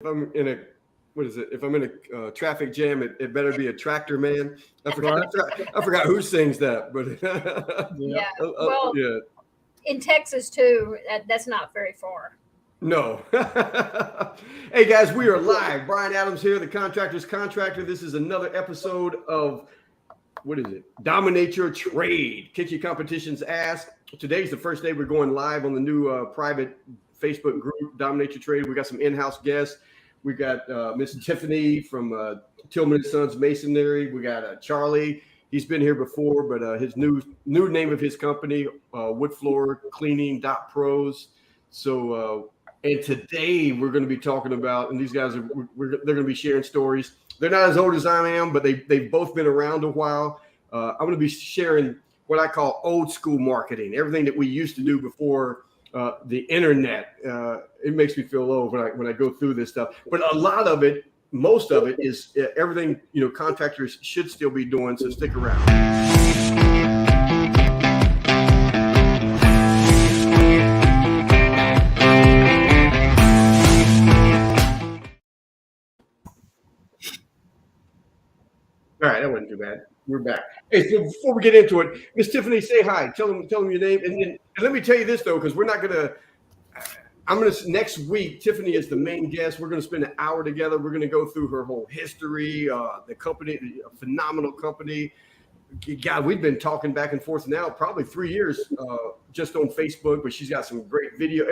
if I'm in a If I'm in a traffic jam, it better be a tractor man. I forgot who sings that, but Yeah. Well, yeah. in Texas too, that's not very far. No. Hey guys, we are live. Brian Adams here, the Contractors Contractor. This is another episode of what is it? Dominate your trade. Kick your competition's ass. Today's the first day we're going live on the new private Facebook group, Dominate Your Trade. We got some in-house guests. We got Miss Tiffany from Tillman & Sons Masonry. We got Charlie. He's been here before, but his new name of his company, Wood Floor Cleaning Pros. So, and today we're going to be talking about, and these guys they're going to be sharing stories. They're not as old as I am, but they've both been around a while. I'm going to be sharing what I call old school marketing, everything that we used to do before the internet. It makes me feel old when I go through this stuff, but a lot of it, most of it is everything, contractors should still be doing. So stick around. All right, that wasn't too bad. We're back. Hey, so before we get into it, Miss Tiffany, say hi. Tell them your name, and let me tell you this though, because we're not gonna. Next week. Tiffany is the main guest. We're gonna spend an hour together. We're gonna go through her whole history, the company, a phenomenal company. God, we've been talking back and forth now, probably 3 years, just on Facebook. But she's got some great video.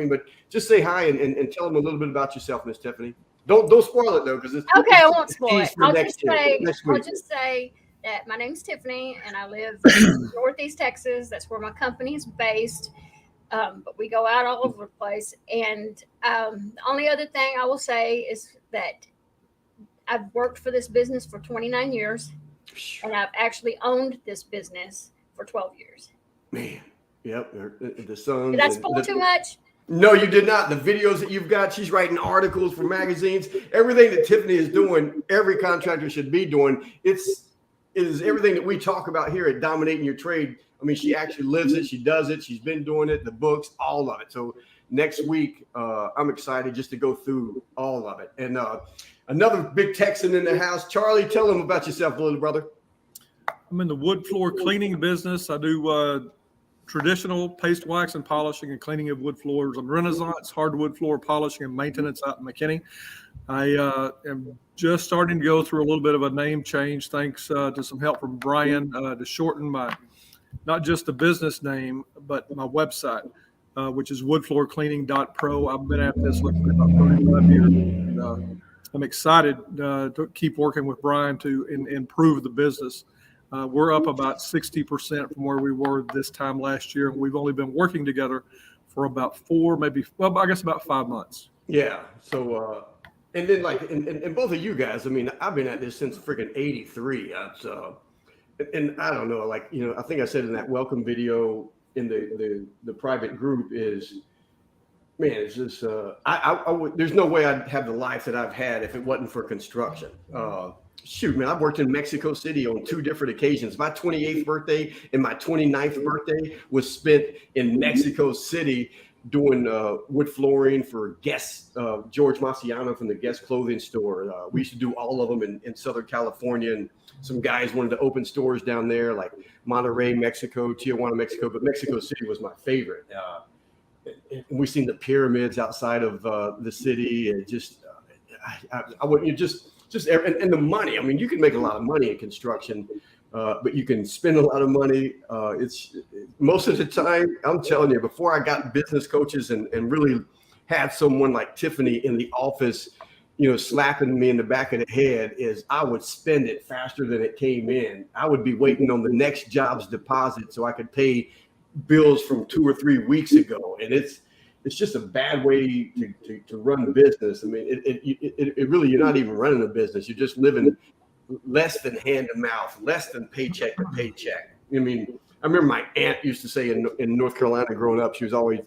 But just say hi and tell them a little bit about yourself, Miss Tiffany. Don't spoil it though, because it's okay. I won't spoil it. I'll I'll just say that my name's Tiffany and I live in Northeast Texas. That's where my company is based. But we go out all over the place. And the only other thing I will say is that I've worked for this business for 29 years, and I've actually owned this business for 12 years. Man, yep. The Sons. Did I spoil too much? No, you did not. The videos that you've got, she's writing articles for magazines. Everything that Tiffany is doing, every contractor should be doing. It is everything that we talk about here at Dominating Your Trade. I mean, she actually lives it. She does it. She's been doing it, the books, all of it. So next week, I'm excited just to go through all of it. And another big Texan in the house. Charlie, tell them about yourself, little brother. I'm in the wood floor cleaning business. I do traditional paste, wax, and polishing and cleaning of wood floors. I'm Renaissance hardwood floor polishing and maintenance out in McKinney. I am just starting to go through a little bit of a name change, thanks to some help from Brian, to shorten my, not just the business name, but my website, which is woodfloorcleaning.pro. I've been at this for about 35 years. And, I'm excited to keep working with Brian to improve the business. We're up about 60% from where we were this time last year. We've only been working together for about about 5 months. Yeah. So, and then and both of you guys, I mean, I've been at this since freaking 83. And I don't know, I think I said in that welcome video in the private group is, man, it's just, there's no way I'd have the life that I've had if it wasn't for construction. Shoot, man, I've worked in Mexico City on 2 different occasions. My 28th birthday and my 29th birthday was spent in Mexico City doing wood flooring for Guess, George Marciano from the Guess clothing store. We used to do all of them in Southern California, and some guys wanted to open stores down there like Monterrey, Mexico, Tijuana, Mexico, but Mexico City was my favorite. And we've seen the pyramids outside of the city, and just I wouldn't and the money. I mean, you can make a lot of money in construction, but you can spend a lot of money. It's most of the time, I'm telling you, before I got business coaches and really had someone like Tiffany in the office, slapping me in the back of the head, is I would spend it faster than it came in. I would be waiting on the next job's deposit so I could pay bills from 2 or 3 weeks ago. And it's just a bad way to run a business. I mean, it really, you're not even running a business. You're just living less than hand to mouth, less than paycheck to paycheck. I mean, I remember my aunt used to say in North Carolina growing up, she was always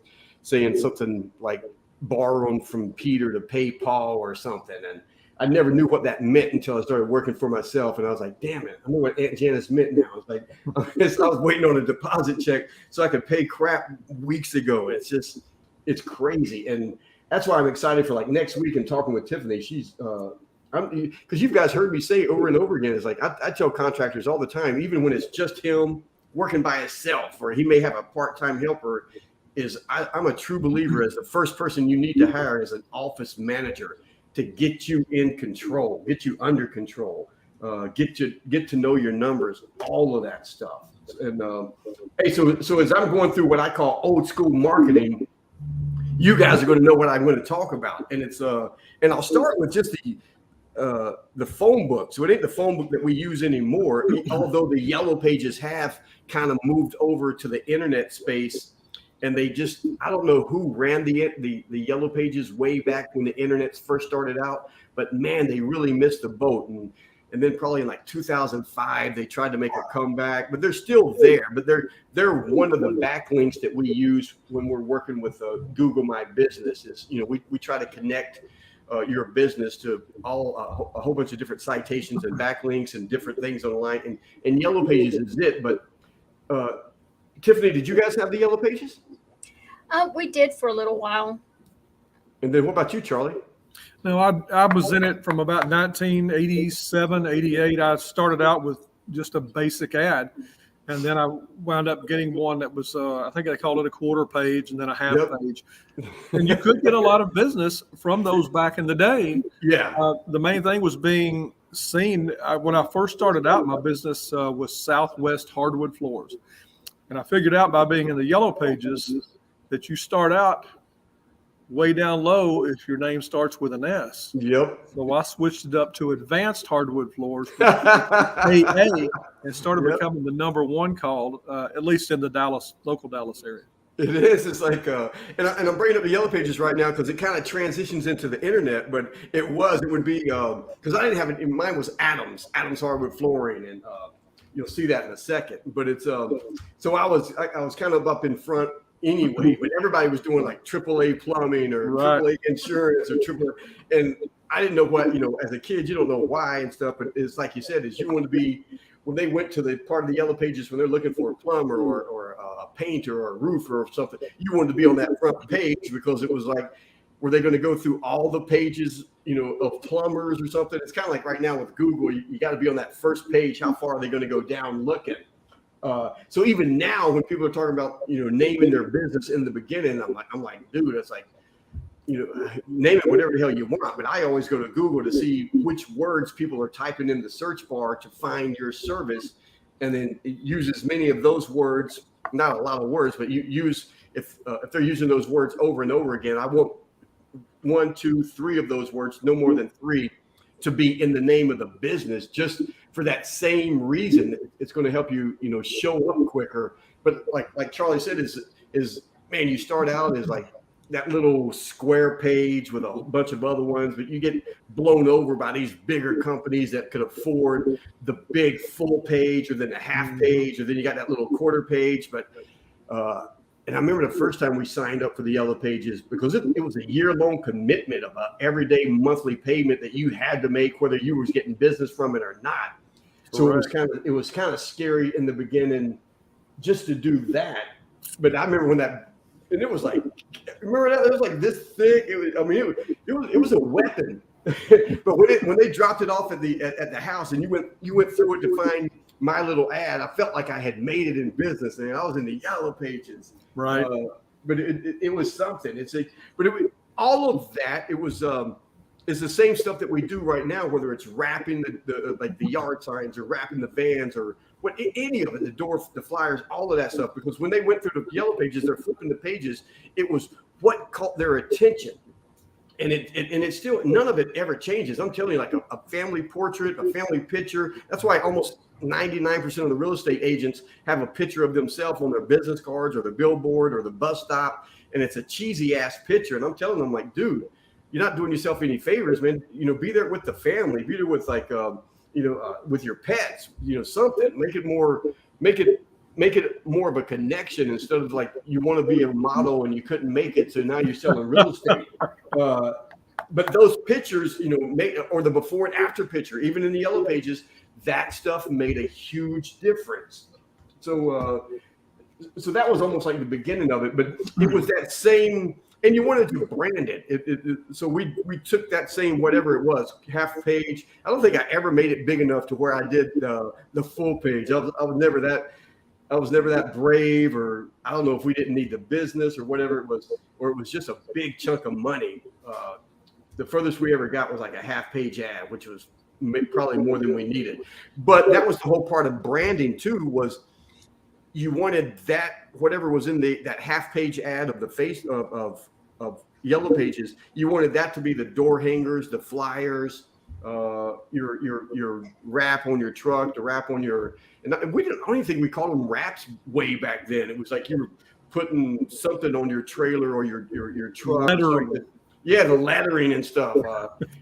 saying something like borrowing from Peter to pay Paul or something. And I never knew what that meant until I started working for myself. And I was like, damn it, I know what Aunt Janice meant now. It's like, I was waiting on a deposit check so I could pay crap weeks ago. It's crazy. And that's why I'm excited for like next week and talking with Tiffany. She's because you guys heard me say over and over again, it's like I tell contractors all the time, even when it's just him working by himself, or he may have a part-time helper, I'm a true believer as the first person you need to hire is an office manager to get you in control, get you under control, get to know your numbers, all of that stuff. And hey, so as I'm going through what I call old school marketing, you guys are going to know what I'm going to talk about, and it's and I'll start with just the phone book. So it ain't the phone book that we use anymore, although the yellow pages have kind of moved over to the internet space. And they just, I don't know who ran the yellow pages way back when the internet first started out, but man, they really missed the boat. And then probably in like 2005, they tried to make a comeback, but they're still there. But they're one of the backlinks that we use when we're working with Google My Business. Is, you know, we try to connect your business to a whole bunch of different citations and backlinks and different things online. And yellow pages is it. But Tiffany, did you guys have the yellow pages? We did for a little while. And then what about you, Charlie? No, I was in it from about 1987, 88. I started out with just a basic ad. And then I wound up getting one that was, I think they called it a quarter page and then a half page. And you could get a lot of business from those back in the day. Yeah. The main thing was being seen. When I first started out, my business was Southwest Hardwood Floors. And I figured out by being in the yellow pages that you start out way down low if your name starts with an S. Yep. So I switched it up to Advanced Hardwood Floors, AA, and started becoming the #1 called, at least in the local Dallas area. It is. It's like, and I'm bringing up the yellow pages right now because it kind of transitions into the internet. But it would be because I didn't have it. Mine was Adams Hardwood Flooring, and you'll see that in a second. But it's so I was kind of up in front anyway, but everybody was doing like AAA plumbing or AAA insurance or and I didn't know what, as a kid, you don't know why and stuff, but it's like you said, is you want to be, when they went to the part of the yellow pages, when they're looking for a plumber or a painter or a roofer or something, you wanted to be on that front page because it was like, were they going to go through all the pages, of plumbers or something? It's kind of like right now with Google, you got to be on that first page. How far are they going to go down looking? So even now, when people are talking about, naming their business in the beginning, I'm like, dude, it's like, name it whatever the hell you want. But I always go to Google to see which words people are typing in the search bar to find your service, and then use as many of those words, not a lot of words, but you use if they're using those words over and over again, I want 1, 2, 3 of those words, no more than 3, to be in the name of the business, just for that same reason. It's going to help you, show up quicker. But like Charlie said, is man, you start out as like that little square page with a bunch of other ones, but you get blown over by these bigger companies that could afford the big full page, or then the half page, or then you got that little quarter page. But and I remember the first time we signed up for the yellow pages, because it was a year-long commitment of a everyday monthly payment that you had to make, whether you was getting business from it or not. So it was kind of scary in the beginning just to do that. But I remember and it was like, remember that? It was like this thick. It was a weapon. But when they dropped it off at the house, and you went through it to find my little ad, I felt like I had made it in business, and I was in the yellow pages. Right. But it was something. All of that. It was. It's the same stuff that we do right now, whether it's wrapping the yard signs or wrapping the vans or any of it, the door, the flyers, all of that stuff. Because when they went through the yellow pages, they're flipping the pages. It was what caught their attention, and it's still, none of it ever changes. I'm telling you, like a family portrait, a family picture. That's why almost 99% of the real estate agents have a picture of themselves on their business cards or the billboard or the bus stop, and it's a cheesy ass picture. And I'm telling them, like, dude, you're not doing yourself any favors, man. Be there with the family, be there with with your pets, something. Make it more of a connection, instead of like you want to be a model and you couldn't make it, so now you're selling real estate. But those pictures, or the before and after picture, even in the yellow pages, that stuff made a huge difference. So that was almost like the beginning of it, but it was that same and you wanted to brand it. So we took that same whatever it was, half page. I don't think I ever made it big enough to where I did the full page. I was never that brave, or I don't know if we didn't need the business or whatever it was, or it was just a big chunk of money. The furthest we ever got was like a half page ad, which was probably more than we needed. But that was the whole part of branding too, was you wanted that whatever was in that half page ad of the face of Yellow Pages, you wanted that to be the door hangers, the flyers, your wrap on your truck, the wrap on your, and we didn't, I don't even think we called them wraps way back then. It was like you were putting something on your trailer or your truck. Yeah, the lettering and stuff.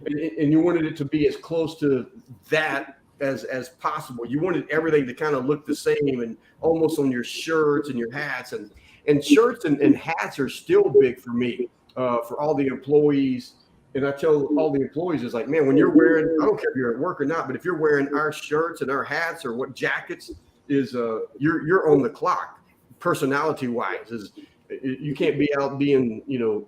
And you wanted it to be as close to that as possible. You wanted everything to kind of look the same, and almost on your shirts and your hats, and shirts and hats are still big for me, for all the employees. And I tell all the employees, it's like, man, when you're wearing, I don't care if you're at work or not, but if you're wearing our shirts and our hats or what jackets is, you're on the clock, personality wise. You can't be out being,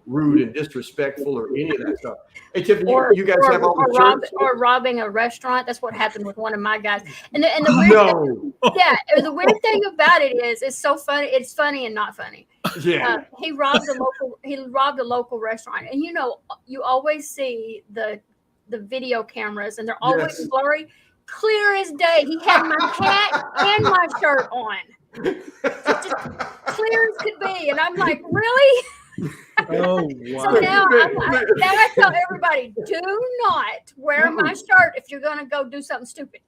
rude and disrespectful or any of that stuff. Hey, Tiffany, you guys have all the shirts? Or robbing a restaurant. That's what happened with one of my guys. And the weird thing, the weird thing about it is, it's so funny. It's funny and not funny. Yeah. He robbed a local restaurant, and you always see the video cameras, and they're always blurry, clear as day. He had my hat and my shirt on. Just clear as could be, and I'm like, really? Oh wow! So now I tell everybody, do not wear my shirt if you're going to go do something stupid.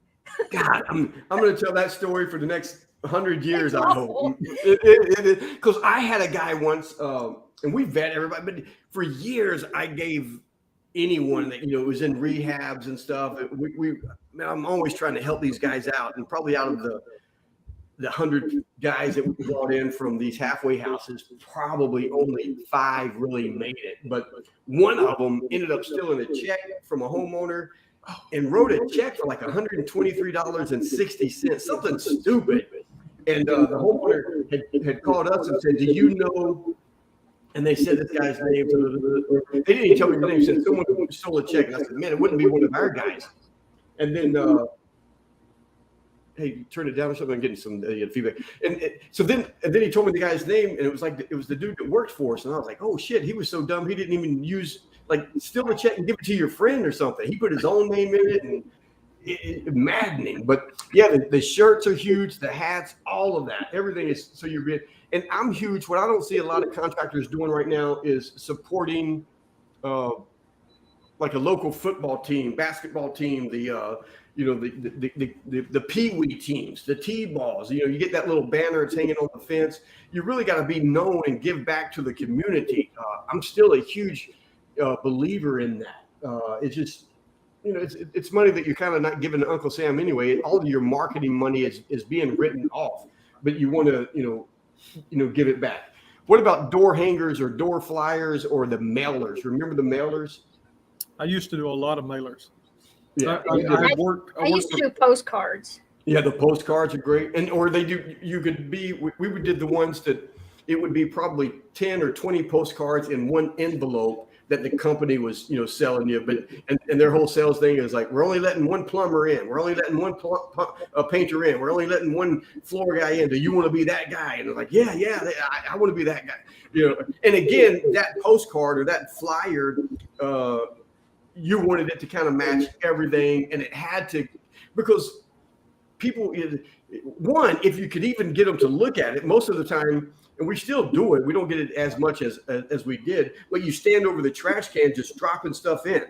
God, I'm going to tell that story for the next 100 years. I hope, because I had a guy once, and we vet everybody, but for years I gave anyone that was in rehabs and stuff. I'm always trying to help these guys out, and probably out of the 100 guys that we brought in from these halfway houses, probably only 5 really made it. But one of them ended up stealing a check from a homeowner and wrote a check for like $123.60, something stupid. And the homeowner had called us and said, do you know? And they said this guy's name. They didn't even tell me the name. They said someone stole a check. And I said, man, it wouldn't be one of our guys. And then, hey, turn it down or something. I'm getting some feedback. And then he told me the guy's name, and it was the dude that works for us. And I was like, oh shit, he was so dumb. He didn't even steal the check and give it to your friend or something. He put his own name in it, and maddening. But yeah, the shirts are huge, the hats, all of that, everything is so you're being. And I'm huge. What I don't see a lot of contractors doing right now is supporting, like a local football team, basketball team, the pee-wee teams, the T-balls. You get that little banner, it's hanging on the fence. You really got to be known and give back to the community. I'm still a huge believer in that. It's just, it's money that you're kind of not giving to Uncle Sam anyway. All of your marketing money is being written off, but you want to, give it back. What about door hangers or door flyers or the mailers? Remember the mailers? I used to do a lot of mailers. Yeah, I used to do postcards. Yeah, the postcards are great, we did the ones that it would be probably 10 or 20 postcards in one envelope that the company was selling you, but and their whole sales thing is like, we're only letting one plumber in, we're only letting one painter in, we're only letting one floor guy in. Do you want to be that guy? And they're like, yeah, I want to be that guy. And again, that postcard or that flyer, you wanted it to kind of match everything, and it had to, because people, if you could even get them to look at it, most of the time, and we still do it, we don't get it as much as we did, but you stand over the trash can just dropping stuff in.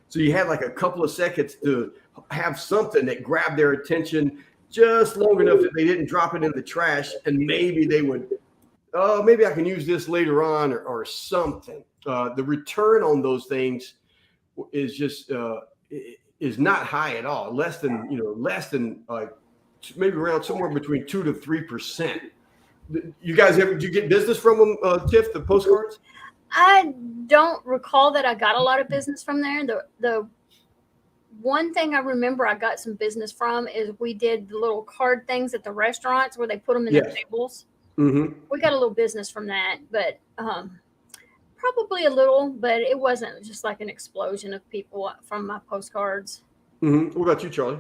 So you had like a couple of seconds to have something that grabbed their attention just long enough that they didn't drop it in the trash, and maybe they would, maybe I can use this later on or something. The return on those things is just is not high at all. Less than maybe around somewhere between 2 to 3%. You guys did you get business from them, Tiff, the postcards? I don't recall that I got a lot of business from there. The one thing I remember I got some business from is we did the little card things at the restaurants where they put them in the tables. Mm-hmm. We got a little business from that, but Probably a little, but it wasn't just like an explosion of people from my postcards. Mm-hmm. What about you, Charlie?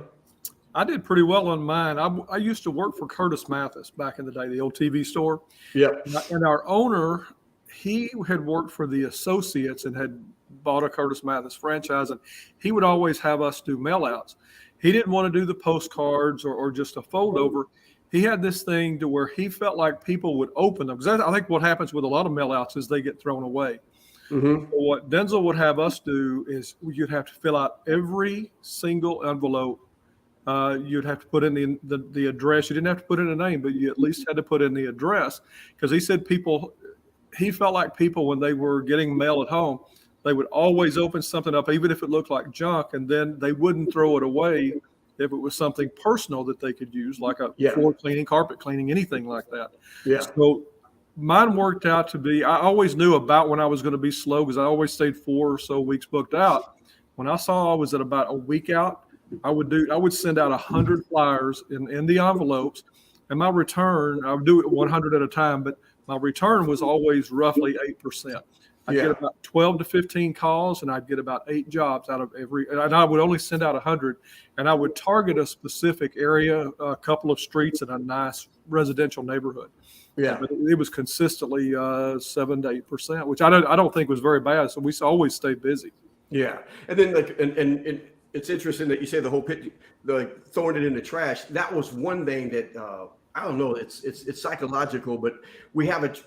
I did pretty well on mine. I used to work for Curtis Mathis back in the day, the old TV store. Yeah. And our owner, he had worked for the Associates and had bought a Curtis Mathis franchise, and he would always have us do mail outs. He didn't want to do the postcards or just a fold over. He had this thing to where he felt like people would open them. Because I think what happens with a lot of mail outs is they get thrown away. Mm-hmm. So what Denzel would have us do is you'd have to fill out every single envelope. You'd have to put in the address. You didn't have to put in a name, but you at least had to put in the address, because he said he felt like people, when they were getting mail at home, they would always open something up, even if it looked like junk, and then they wouldn't throw it away if it was something personal that they could use, like a floor cleaning, carpet cleaning, anything like that. Yeah. So mine worked out to be, I always knew about when I was going to be slow, because I always stayed 4 or so weeks booked out. When I saw I was at about a week out, I would send out 100 flyers in the envelopes, and my return, I would do it 100 at a time, but my return was always roughly 8%. I'd get about 12 to 15 calls, and I'd get about 8 jobs out of every, and I would only send out 100, and I would target a specific area, a couple of streets in a nice residential neighborhood. Yeah. But it was consistently 7 to 8%, which I don't think was very bad. So we always stayed busy. Yeah. And then and it's interesting that you say the whole pit, like throwing it in the trash. That was one thing that I don't know. It's psychological, but we have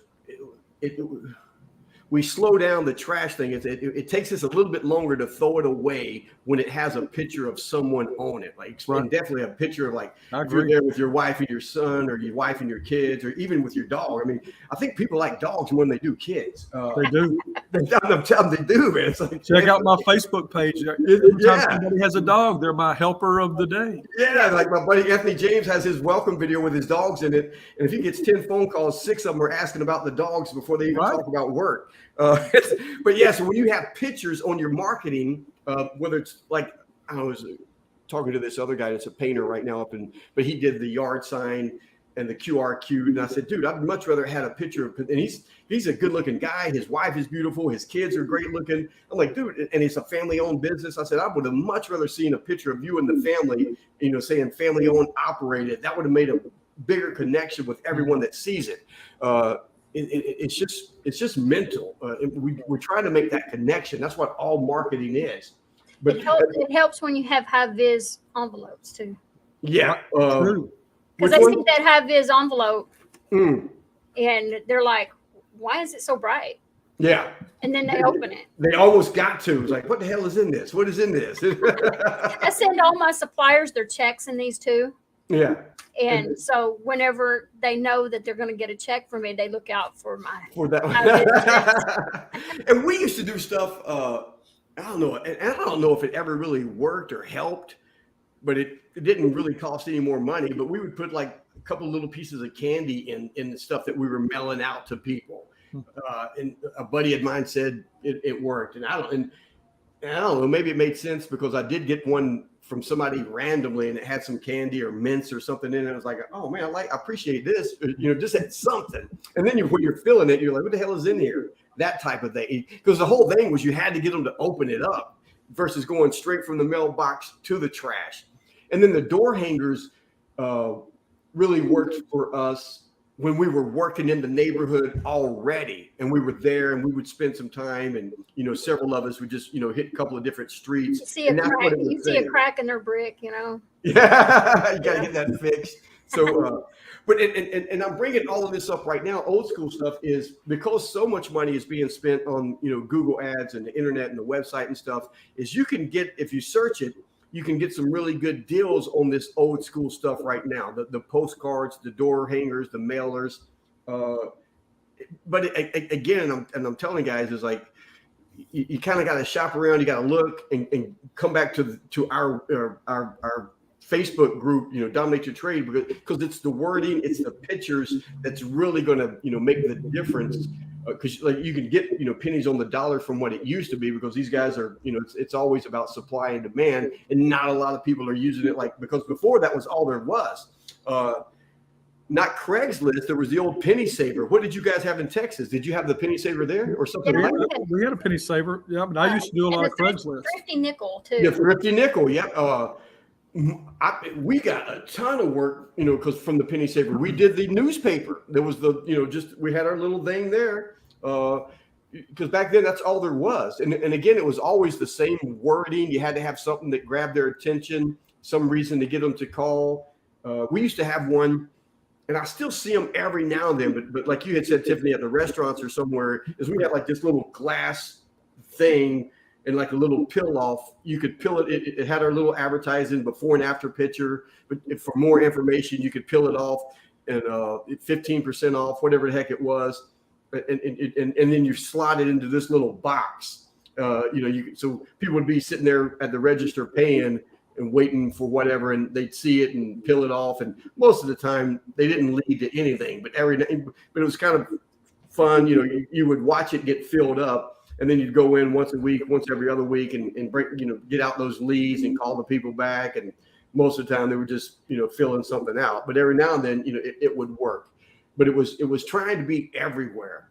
we slow down the trash thing. It takes us a little bit longer to throw it away when it has a picture of someone on it. Like, and definitely a picture of, like, if you're there with your wife and your son, or your wife and your kids, or even with your dog. I mean, I think people like dogs more than they do kids. They do. I'm telling them they do, man. It's like, check out my Facebook page. Every time somebody has a dog, they're my helper of the day. Yeah, like my buddy Anthony James has his welcome video with his dogs in it, and if he gets 10 phone calls, 6 of them are asking about the dogs before they even talk about work. But yeah, so when you have pictures on your marketing, whether it's like, I was talking to this other guy that's a painter right now but he did the yard sign and the QR code, and I said, dude, I'd much rather had a picture of, and he's a good looking guy. His wife is beautiful. His kids are great looking. I'm like, dude, and it's a family owned business. I said, I would have much rather seen a picture of you and the family, saying family owned, operated. That would have made a bigger connection with everyone that sees it. It's just mental. We're trying to make that connection. That's what all marketing is. But it helps when you have high vis envelopes too. Yeah. Because they see that high vis envelope and they're like, why is it so bright? Yeah. And then they open it. They almost got to. It's like, what the hell is in this? What is in this? I send all my suppliers their checks in these too. Yeah. And so whenever they know that they're going to get a check from me, they look out for that. And we used to do stuff. I don't know. And I don't know if it ever really worked or helped, but it didn't really cost any more money. But we would put like a couple little pieces of candy in the stuff that we were mailing out to people. And a buddy of mine said it worked. And I don't know. Maybe it made sense because I did get one from somebody randomly, and it had some candy or mints or something in it. I was like, oh man, I appreciate this. Just had something. And then when you're filling it, you're like, what the hell is in here? That type of thing. Because the whole thing was you had to get them to open it up versus going straight from the mailbox to the trash. And then the door hangers really worked for us when we were working in the neighborhood already, and we were there, and we would spend some time, and several of us would just hit a couple of different streets. You see a crack in their brick, Yeah, you got to get that fixed. So, but and I'm bringing all of this up right now. Old school stuff is because so much money is being spent on Google ads and the internet and the website and stuff. Is you can get, if you search it, you can get some really good deals on this old school stuff right now. The postcards, the door hangers, the mailers. But again, I'm telling guys, is like you kind of got to shop around. You got to look and come back to our Facebook group. Dominate Your Trade, because it's the wording, it's the pictures that's really going to make the difference. Because like you can get pennies on the dollar from what it used to be, because these guys are it's always about supply and demand, and not a lot of people are using it, like, because before that was all there was. not Craigslist. There was the old penny saver. What did you guys have in Texas? Did you have the penny saver there or something Yeah, like that? We had a penny saver. Yeah, but I used to do a lot of Craigslist. Thrifty nickel too. Yeah, thrifty nickel. Yep. We got a ton of work, you know, because from the penny saver, we did the newspaper. There was the, you know, just we had our little thing there. Because back then that's all there was. And again, it was always the same wording. You had to have something that grabbed their attention, some reason to get them to call. We used to have one, and I still see them every now and then, but like you had said, Tiffany, at the restaurants or somewhere, is we had like this little glass thing and like a little pill off. You could pill it. It had our little advertising before and after picture, but for more information, you could pill it off and 15% off, whatever the heck it was. And then you slot it into this little box. You know, so people would be sitting there at the register paying and waiting for whatever, and they'd see it and peel it off. And most of the time, they didn't lead to anything. But it was kind of fun. You know, you would watch it get filled up, and then you'd go in once a week, once every other week, and break, you know, get out those leads and call the people back. And most of the time, they were just, you know, filling something out. But every now and then, you know, it would work. But it was trying to be everywhere,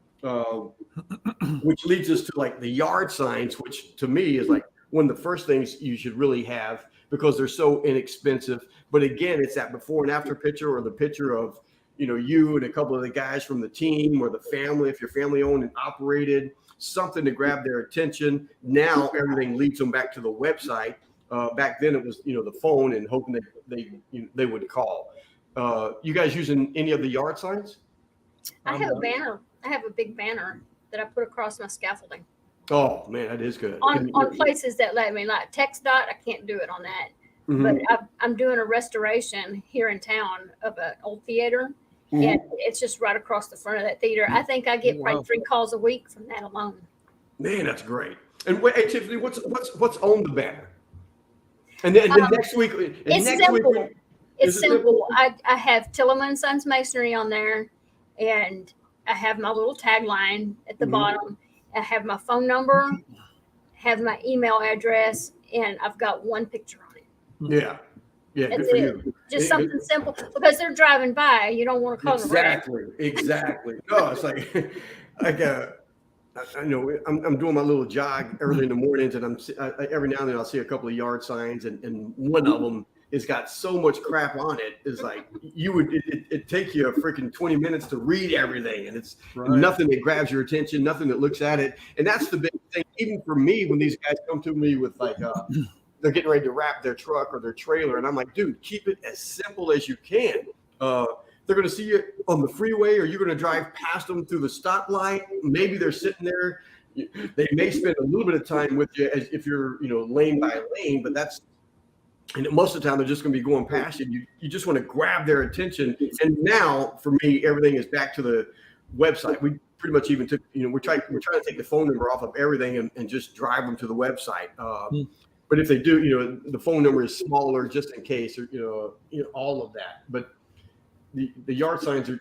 which leads us to like the yard signs, which to me is like one of the first things you should really have because they're so inexpensive. But again, it's that before and after picture or the picture of, you know, you and a couple of the guys from the team or the family, if you're family owned and operated, something to grab their attention. Now everything leads them back to the website. Back then it was, you know, the phone and hoping that they would call. You guys using any of the yard signs? I have a banner. I have a big banner that I put across my scaffolding. Oh man, that is good. On places that let me, like TxDOT, I can't do it on that. Mm-hmm. But I'm doing a restoration here in town of an old theater, and it's just right across the front of that theater. I think I get probably 3 calls a week from that alone. Man, that's great. And wait, hey, Tiffany, what's on the banner? And then next week, it's simple. It's simple. I have Tillman Sons Masonry on there, and I have my little tagline at the bottom. I have my phone number, have my email address, and I've got one picture on it. Yeah. That's Good for it. you. Just something simple because they're driving by. You don't want to call them. Exactly. No, it's like I know I'm doing my little jog early in the mornings, and every now and then I'll see a couple of yard signs, and one of them has got so much crap on it. It's like it'd take you a freaking 20 minutes to read everything, and it's nothing that grabs your attention, nothing that looks at it. And that's the big thing, even for me, when these guys come to me with like they're getting ready to wrap their truck or their trailer, and I'm like, dude, keep it as simple as you can. They're going to see you on the freeway, or you're going to drive past them through the stoplight. Maybe they're sitting there. They may spend a little bit of time with you as if you're, you know, lane by lane, but and most of the time they're just going to be going past you. You just want to grab their attention. And now for me, everything is back to the website. We pretty much even took, you know, we're trying to take the phone number off of everything and just drive them to the website. But if they do, you know, the phone number is smaller just in case, or, you know, all of that. But the yard signs are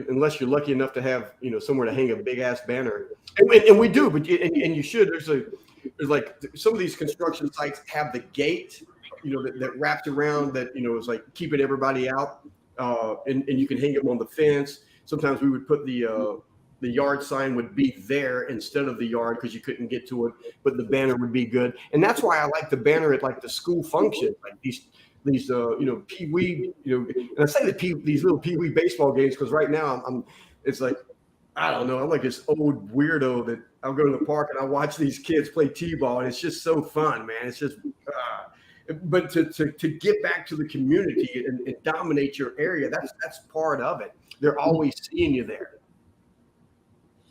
unless you're lucky enough to have, you know, somewhere to hang a big ass banner, and we do, but you should. There's like some of these construction sites have the gate, you know, that wraps around that, you know, is like keeping everybody out, and you can hang them on the fence. Sometimes we would put the yard sign would be there instead of the yard because you couldn't get to it, but the banner would be good. And that's why I like the banner at like the school function, like these you know, pee-wee, you know, and I say these little pee-wee baseball games because right now it's like, I don't know, I'm like this old weirdo that I'll go to the park and I watch these kids play t-ball, and it's just so fun, man. It's just but to get back to the community and dominate your area, that's part of it. They're always seeing you there.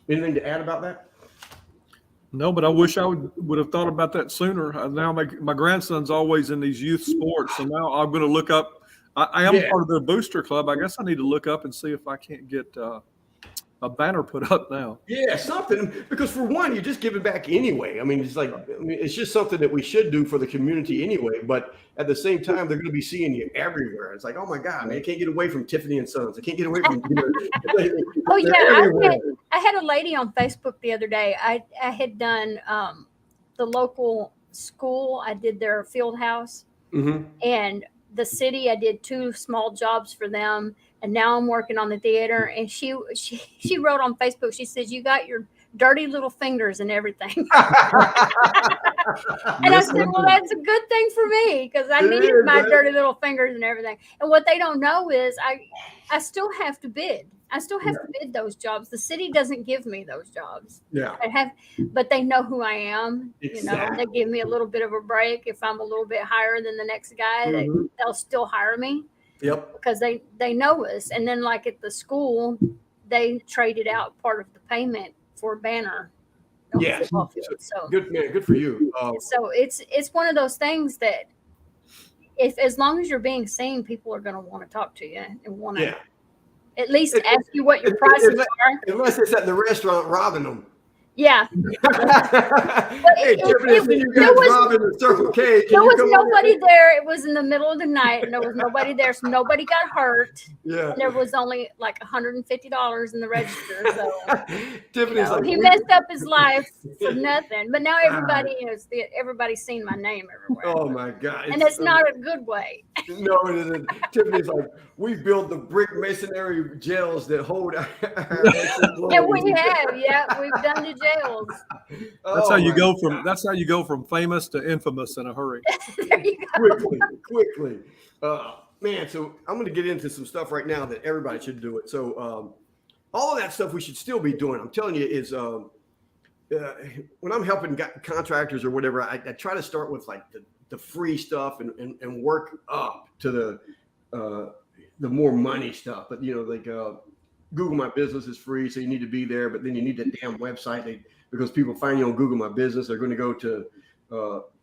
Anything to add about that? No, but I wish I would have thought about that sooner. Now my grandson's always in these youth sports, so now I'm going to look up. I am part of their booster club. I guess I need to look up and see if I can't get a banner put up now. Yeah, something, because for one, you're just giving back anyway. I mean, it's just something that we should do for the community anyway. But at the same time, they're going to be seeing you everywhere. It's like, oh my God, man, I can't get away from Tiffany and Sons. I can't get away from. Oh yeah, I had a lady on Facebook the other day. I had done the local school. I did their field house, and the city. I did 2 small jobs for them, and now I'm working on the theater. And she wrote on Facebook. She says, "You got your dirty little fingers and everything." And I said, "Well, that's a good thing for me because I need my dirty little fingers and everything." And what they don't know is I still have to bid. I still have to bid those jobs. The city doesn't give me those jobs. Yeah. But they know who I am. Exactly. They give me a little bit of a break. If I'm a little bit higher than the next guy, they'll still hire me. Yep. Because they know us. And then like at the school, they traded out part of the payment for a banner. Yes. So good, man. Good for you. So it's one of those things that as long as you're being seen, people are going to want to talk to you and want to at least ask you what your prices are. Unless it's at the restaurant robbing them. Yeah. Hey, Tiffany, you guys robbing the Circle K. There was nobody there. It was in the middle of the night, and there was nobody there, so nobody got hurt. Yeah. And there was only like $150 in the register. So Tiffany's like, he messed up his life for nothing. But now everybody everybody's seen my name everywhere. Oh my God! And it's not a good way. No, it isn't. Tiffany's like, we built the brick masonry jails that hold. Yeah, we have. Yeah, we've done the jails. That's how you go from. That's how you go from famous to infamous in a hurry. There you go. Quickly. Man, so I'm going to get into some stuff right now that everybody should do it. So all of that stuff we should still be doing. I'm telling you, is when I'm helping contractors or whatever, I try to start with like the free stuff and work up to the more money stuff. But like Google My Business is free, so you need to be there. But then you need that damn website because people find you on Google My Business. They're going to go to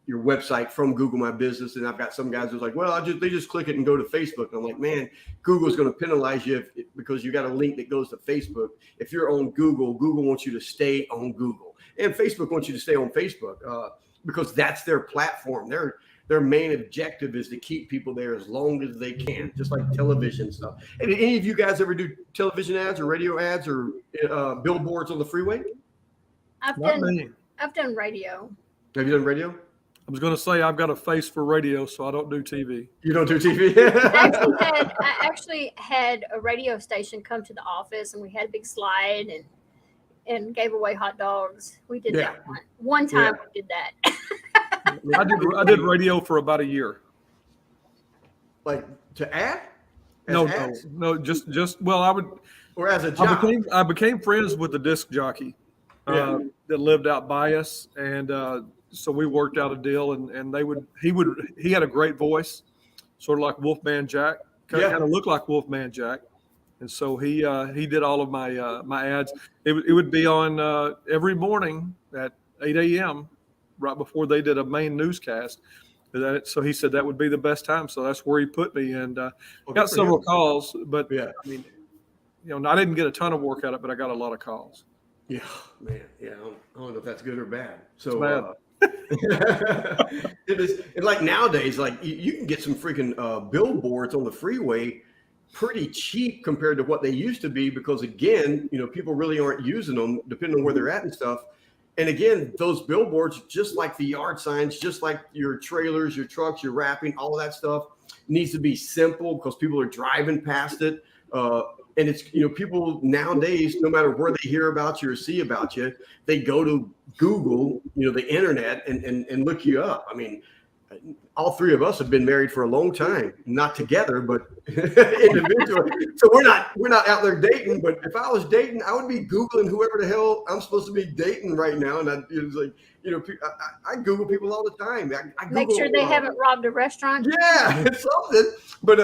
your website from Google My Business. And I've got some guys who's like, well, they just click it and go to Facebook. And I'm like, man, Google's going to penalize you because you got a link that goes to Facebook. If you're on Google, Google wants you to stay on Google, and Facebook wants you to stay on Facebook because that's their platform. Their main objective is to keep people there as long as they can, just like television stuff. And any of you guys ever do television ads or radio ads or billboards on the freeway? I've done radio. Have you done radio? I was going to say I've got a face for radio, so I don't do TV. You don't do TV? I actually had a radio station come to the office, and we had a big slide and gave away hot dogs. We did that one time. We did that. I did radio for about a year. Like to ad? No. Just well, I would. Or as a job. I became friends with the disc jockey that lived out by us, and so we worked out a deal. And he had a great voice, sort of like Wolfman Jack. Kind of looked like Wolfman Jack, and so he did all of my ads. It would be on every morning at 8 a.m. right before they did a main newscast. So he said that would be the best time. So that's where he put me, and got several calls. But I mean, I didn't get a ton of work out of it, but I got a lot of calls. Yeah, man. Yeah, I don't know if that's good or bad. So it is. And like nowadays, like you can get some freaking billboards on the freeway pretty cheap compared to what they used to be, because again, people really aren't using them depending on where they're at and stuff. And again, those billboards, just like the yard signs, just like your trailers, your trucks, your wrapping, all of that stuff needs to be simple because people are driving past it. And it's, people nowadays, no matter where they hear about you or see about you, they go to Google, the internet and look you up. I mean, all three of us have been married for a long time, not together, but individually. So we're not out there dating. But if I was dating, I would be Googling whoever the hell I'm supposed to be dating right now. And it's like, I Google people all the time. I Google, make sure they haven't robbed a restaurant. Yeah, it's something. But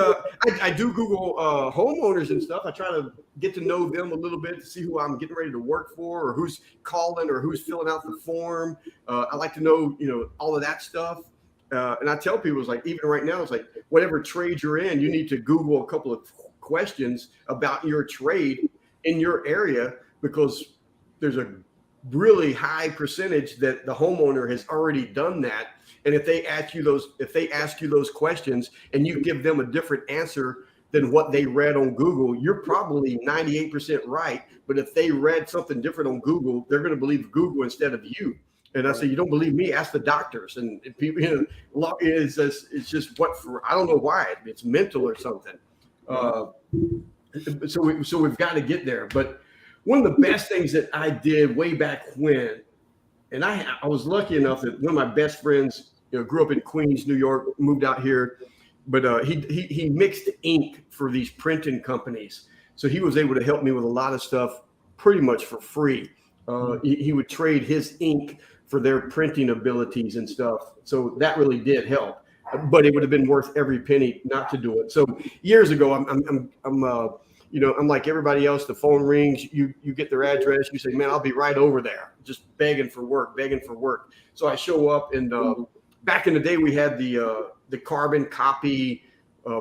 I do Google homeowners and stuff. I try to get to know them a little bit to see who I'm getting ready to work for, or who's calling, or who's filling out the form. I like to know, all of that stuff. And I tell people, it's like, even right now, it's like whatever trade you're in, you need to Google a couple of questions about your trade in your area, because there's a really high percentage that the homeowner has already done that. And if they ask you those questions and you give them a different answer than what they read on Google, you're probably 98% right. But if they read something different on Google, they're going to believe Google instead of you. And I say, you don't believe me? Ask the doctors. And people, law is it's just I don't know why. It's mental or something. So we've got to get there. But one of the best things that I did way back when, and I was lucky enough that one of my best friends, grew up in Queens, New York, moved out here, but he mixed ink for these printing companies. So he was able to help me with a lot of stuff pretty much for free. He would trade his ink for their printing abilities and stuff. So that really did help, but it would have been worth every penny not to do it. So years ago, I'm like everybody else. The phone rings, you get their address, you say, man, I'll be right over there, just begging for work. So I show up, and back in the day, we had the carbon copy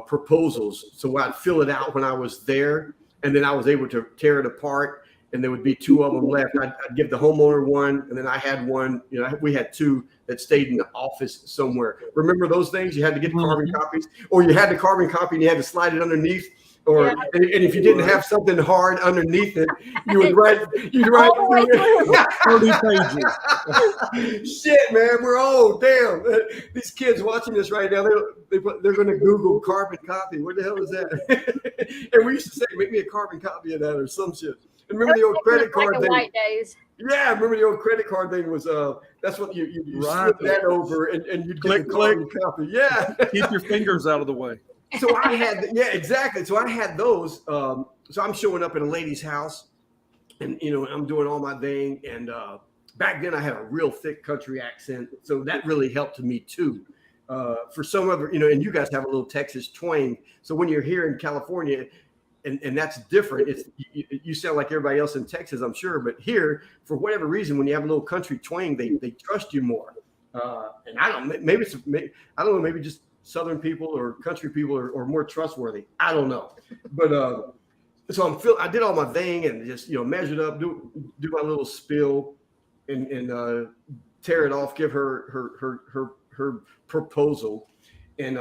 proposals. So I'd fill it out when I was there, and then I was able to tear it apart, and there would be 2 of them left. I'd give the homeowner one, and then I had one. We had 2 that stayed in the office somewhere. Remember those things? You had to get carbon copies, or you had the carbon copy and you had to slide it underneath. Or and if you didn't have something hard underneath it, you'd write 30 pages. Shit, man, we're old. Damn, these kids watching this right now, they're going to Google carbon copy. What the hell is that? And we used to say, make me a carbon copy of that or some shit. And remember the old credit card thing? White days. Yeah, remember the old credit card thing was that's what you slip that over and you'd click, get the carbon copy. Yeah, keep your fingers out of the way. So I had, exactly. So I had those. So I'm showing up at a lady's house, and I'm doing all my thing. And back then I had a real thick country accent, so that really helped me too. For some other, and you guys have a little Texas twang. So when you're here in California, and that's different. It's you sound like everybody else in Texas, I'm sure, but here, for whatever reason, when you have a little country twang, they trust you more. And I don't, maybe I don't know, maybe just Southern people or country people are more trustworthy. I don't know, but so I did all my thing and just measured up, do my little spill, and tear it off, give her proposal, and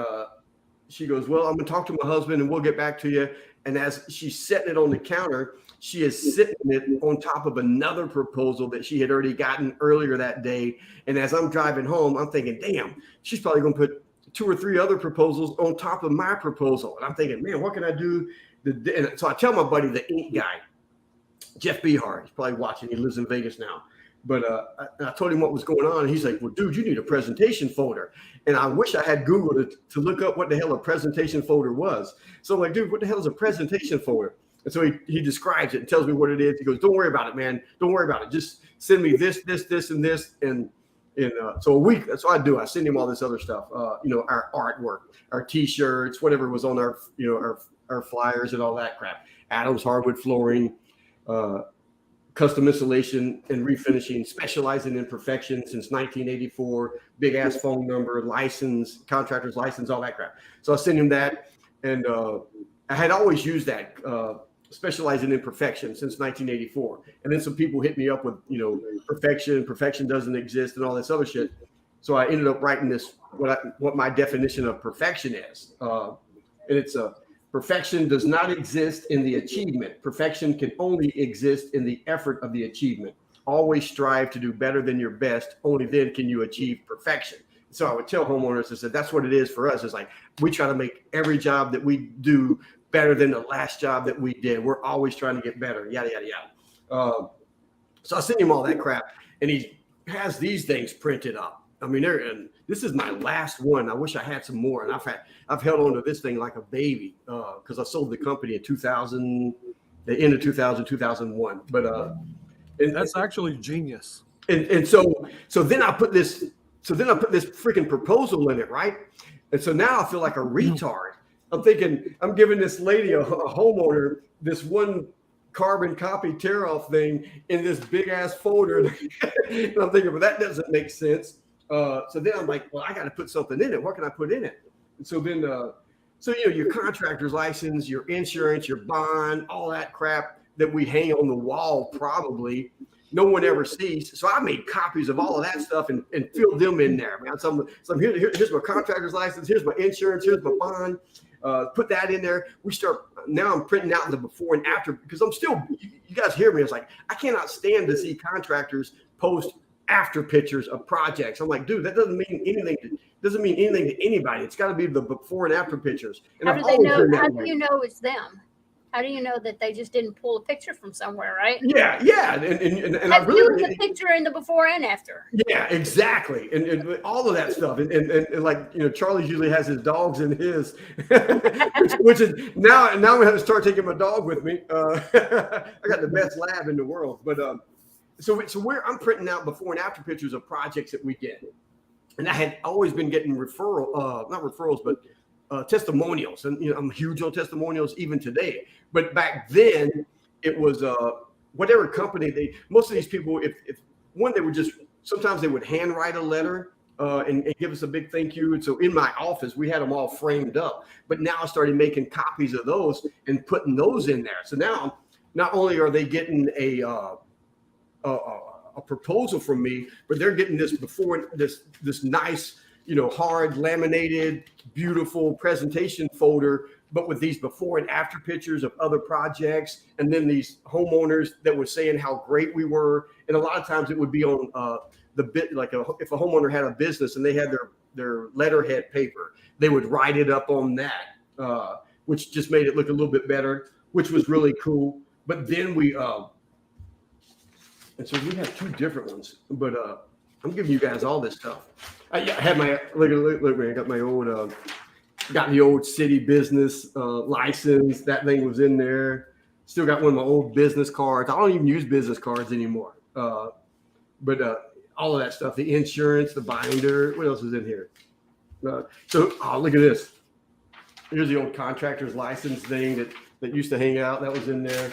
she goes, well, I'm gonna talk to my husband and we'll get back to you. And as she's setting it on the counter, she is sitting it on top of another proposal that she had already gotten earlier that day. And as I'm driving home, I'm thinking, damn, she's probably gonna put 2 or 3 other proposals on top of my proposal. And I'm thinking, man, what can I do? And so I tell my buddy, the ink guy, Jeff Behar, he's probably watching. He lives in Vegas now. But I told him what was going on. And he's like, well, dude, you need a presentation folder. And I wish I had Googled it to look up what the hell a presentation folder was. So I'm like, dude, what the hell is a presentation folder? And so he describes it and tells me what it is. He goes, don't worry about it, man. Don't worry about it. Just send me this, and this. And so a week, that's what I do. I send him all this other stuff, our artwork, our T-shirts, whatever was on our flyers and all that crap. Adams hardwood flooring, custom installation and refinishing, specializing in perfection since 1984, big ass phone number, license, contractor's license, all that crap. So I sent him that, and I had always used that. Specializing in perfection since 1984. And then some people hit me up with, perfection doesn't exist and all this other shit. So I ended up writing this, what my definition of perfection is. And it's perfection does not exist in the achievement. Perfection can only exist in the effort of the achievement. Always strive to do better than your best. Only then can you achieve perfection. So I would tell homeowners, I said, that's what it is for us. It's like, we try to make every job that we do better than the last job that we did. We're always trying to get better, yada, yada, yada. So I sent him all that crap, and he has these things printed up. I mean, and this is my last one. I wish I had some more, and I've held on to this thing like a baby because I sold the company in 2000, the end of 2000, 2001. But and that's actually genius. And so then I put this freaking proposal in it, right? And so now I feel like a retard. I'm thinking I'm giving this lady, a homeowner, this one carbon copy tear off thing in this big ass folder. And I'm thinking, well, that doesn't make sense. So then I'm like, well, I got to put something in it. What can I put in it? And so then, your contractor's license, your insurance, your bond, all that crap that we hang on the wall, probably no one ever sees. So I made copies of all of that stuff and filled them in there, man. So here's my contractor's license. Here's my insurance. Here's my bond. Put that in there. Now I'm printing out the before and after because I'm still, you guys hear me. It's like, I cannot stand to see contractors post after pictures of projects. I'm like, dude, that doesn't mean anything. Doesn't mean anything to anybody. It's got to be the before and after pictures. And How do they know? How do you know it's them? How do you know that they just didn't pull a picture from somewhere, right? Yeah, and I really the picture in the before and after. Yeah, exactly, and all of that stuff, and like Charlie usually has his dogs in his, which is now I'm gonna have to start taking my dog with me. I got the best lab in the world, but so I'm printing out before and after pictures of projects that we get, and I had always been getting not referrals, but testimonials, and I'm huge on testimonials even today. But back then, it was whatever company most of these people, if one, they would sometimes they would handwrite a letter and give us a big thank you. And so in my office, we had them all framed up. But now I started making copies of those and putting those in there. So now not only are they getting a proposal from me, but they're getting this nice, hard laminated, beautiful presentation folder, but with these before and after pictures of other projects, and then these homeowners that were saying how great we were. And a lot of times it would be on if a homeowner had a business and they had their letterhead paper, they would write it up on that, which just made it look a little bit better, which was really cool. But then and so we have two different ones, but I'm giving you guys all this stuff. I had my look, man, I got my old got the old city business license. That thing was in there. Still got one of my old business cards. I don't even use business cards anymore. But all of that stuff, the insurance, the binder. What else is in here? Look at this. Here's the old contractor's license thing that used to hang out. That was in there.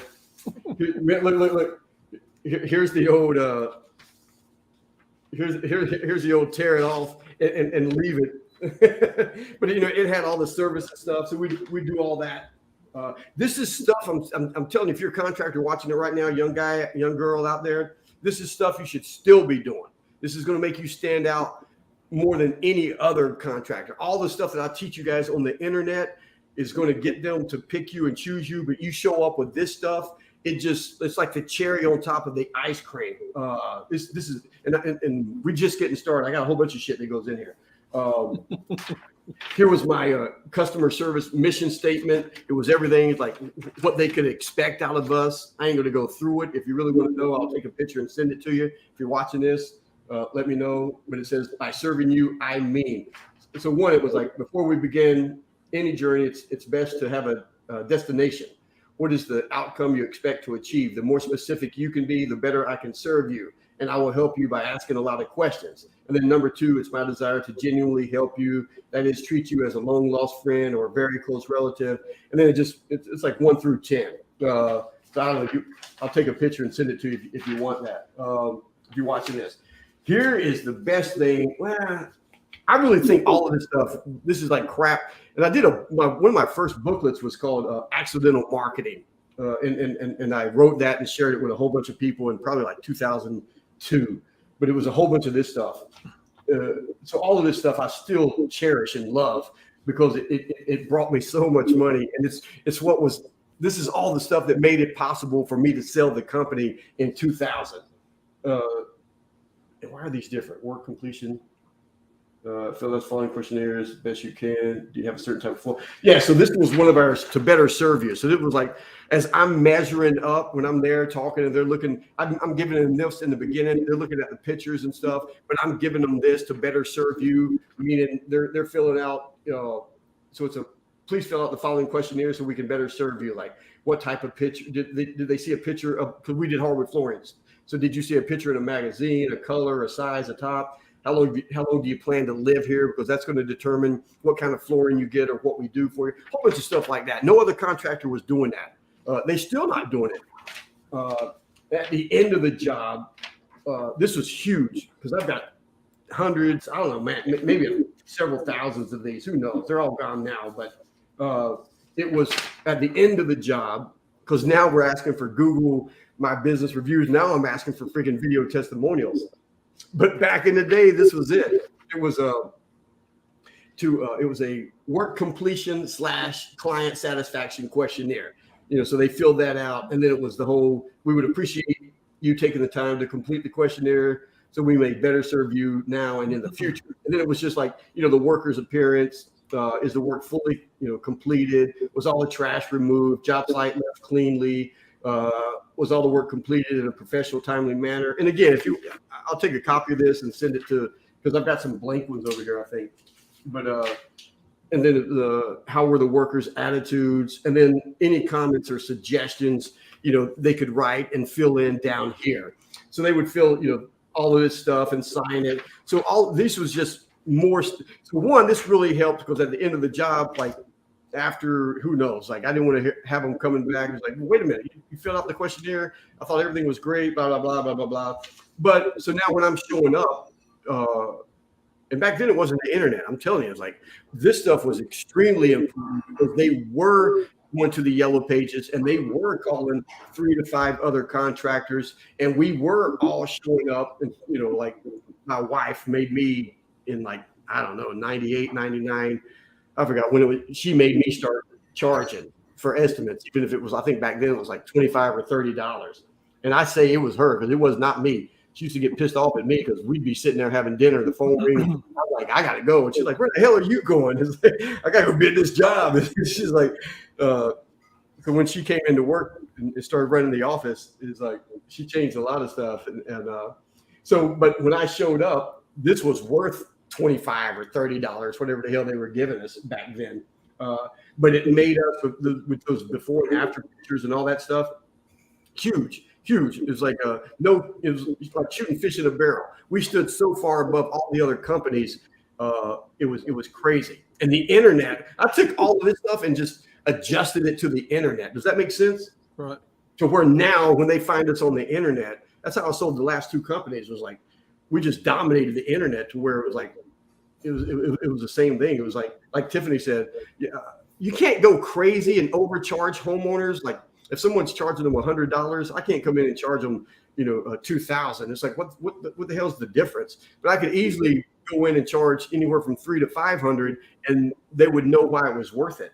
Look. Here's the old. Here's the old tear it off and leave it. But it had all the service and stuff, so we do all that. This is stuff I'm telling you, if you're a contractor watching it right now, young guy, young girl out there, this is stuff you should still be doing. This is going to make you stand out more than any other contractor. All the stuff that I teach you guys on the internet is going to get them to pick you and choose you, but you show up with this stuff, it's like the cherry on top of the ice cream. This is and we're just getting started. I got a whole bunch of shit that goes in here. Here was my customer service mission statement. It was everything like what they could expect out of us. I ain't going to go through it. If you really want to know, I'll take a picture and send it to you. If you're watching this, let me know. But it says, by serving you, I mean. So one, it was like, before we begin any journey, it's best to have a destination. What is the outcome you expect to achieve? The more specific you can be, the better I can serve you. And I will help you by asking a lot of questions. And then number two, it's my desire to genuinely help you. That is, treat you as a long lost friend or a very close relative. And then it's like 1 through 10. So I don't know, I'll take a picture and send it to you if you want that. If you're watching this, here is the best thing. Well, I really think all of this stuff, this is like crap. And I did one of my first booklets was called Accidental Marketing. And I wrote that and shared it with a whole bunch of people in probably like 2002. But it was a whole bunch of this stuff. So all of this stuff I still cherish and love because it brought me so much money. And this is all the stuff that made it possible for me to sell the company in 2000. And why are these different? Work completion. Fill those following questionnaires best you can. Do you have a certain type of flow? Yeah, so this was one of ours to better serve you. So it was like, as I'm measuring up when I'm there talking and they're looking, I'm giving them this in the beginning. They're looking at the pictures and stuff, but I'm giving them this to better serve you. Meaning they're filling out, so it's please fill out the following questionnaire so we can better serve you. Like, what type of picture did they see a picture of? Because we did hardwood floorings. So did you see a picture in a magazine, a color, a size, a top? How long do you plan to live here? Because that's going to determine what kind of flooring you get or what we do for you. A whole bunch of stuff like that. No other contractor was doing that. They're still not doing it. At the end of the job, this was huge because I've got hundreds, I don't know, man, maybe several thousands of these. Who knows? They're all gone now. But it was at the end of the job, because now we're asking for Google My Business reviews. Now I'm asking for freaking video testimonials. But back in the day, this was it. It was it was a work completion / client satisfaction questionnaire. So they filled that out, and then it was the whole. We would appreciate you taking the time to complete the questionnaire. So we may better serve you now and in the future. And then it was just like, the worker's appearance. Is the work fully, completed? Was all the trash removed? Job site left cleanly? Was all the work completed in a professional, timely manner? And again, I'll take a copy of this and send it because I've got some blank ones over here, I think. But and then how were the workers' attitudes? And then any comments or suggestions, they could write and fill in down here. So they would fill, all of this stuff and sign it. So all this was just more. So one, this really helped because at the end of the job, like after, who knows, like I didn't want to have them coming back. It was like, wait a minute, you filled out the questionnaire. I thought everything was great, blah, blah, blah, blah, blah, blah. But so now when I'm showing up, and back then it wasn't the internet. I'm telling you, it's like this stuff was extremely important because they were going to the yellow pages and they were calling 3 to 5 other contractors, and we were all showing up. And like my wife made me in like, I don't know, 98, 99. I forgot when it was. She made me start charging for estimates, even if it was, I think back then it was like $25 or $30. And I say it was her because it was not me. She used to get pissed off at me because we'd be sitting there having dinner, the phone ring. I'm like, I gotta go, and she's like, where the hell are you going? It's like, I gotta go bid this job. And she's like, so when she came into work and started running the office, it's like she changed a lot of stuff. But when I showed up, this was worth $25 or $30, whatever the hell they were giving us back then. But it made us with those before and after pictures and all that stuff, huge. It was like it was like shooting fish in a barrel. We stood so far above all the other companies. It was crazy. And the internet, I took all of this stuff and just adjusted it to the internet. Does that make sense? Right. To where now when they find us on the internet, that's how I sold the last 2 companies. Was like we just dominated the internet to where it was like it was the same thing. It was like Tiffany said, you can't go crazy and overcharge homeowners. Like if someone's charging them $100, I can't come in and charge them, $2,000. It's like what the hell's the difference? But I could easily go in and charge anywhere from $300 to $500, and they would know why it was worth it.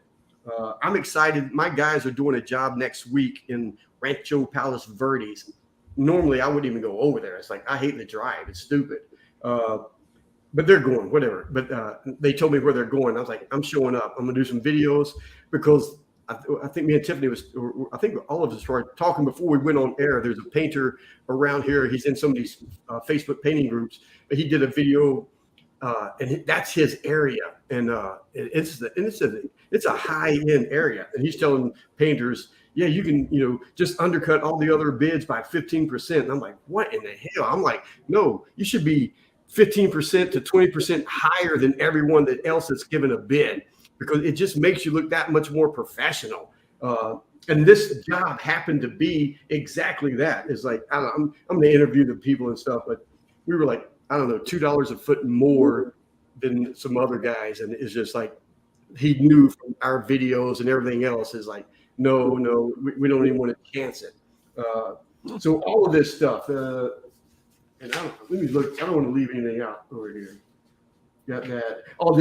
I'm excited. My guys are doing a job next week in Rancho Palos Verdes. Normally, I wouldn't even go over there. It's like I hate the drive. It's stupid. But they're going, whatever. But they told me where they're going. I was like, I'm showing up. I'm gonna do some videos because I think me and Tiffany I think all of us were talking before we went on air. There's a painter around here. He's in some of these Facebook painting groups. But he did a video, and that's his area. And it's a high end area. And he's telling painters, yeah, you can just undercut all the other bids by 15%. And I'm like, what in the hell? I'm like, no, you should be 15% to 20% higher than everyone that else that's given a bid, because it just makes you look that much more professional. And this job happened to be exactly that. It's like, I don't know, I'm going to interview the people and stuff, but we were like, I don't know, $2 a foot more than some other guys. And it's just like, he knew from our videos and everything else is like, no, we don't even want to chance it. So all of this stuff, and let me look. I don't want to leave anything out over here. Got that. Oh,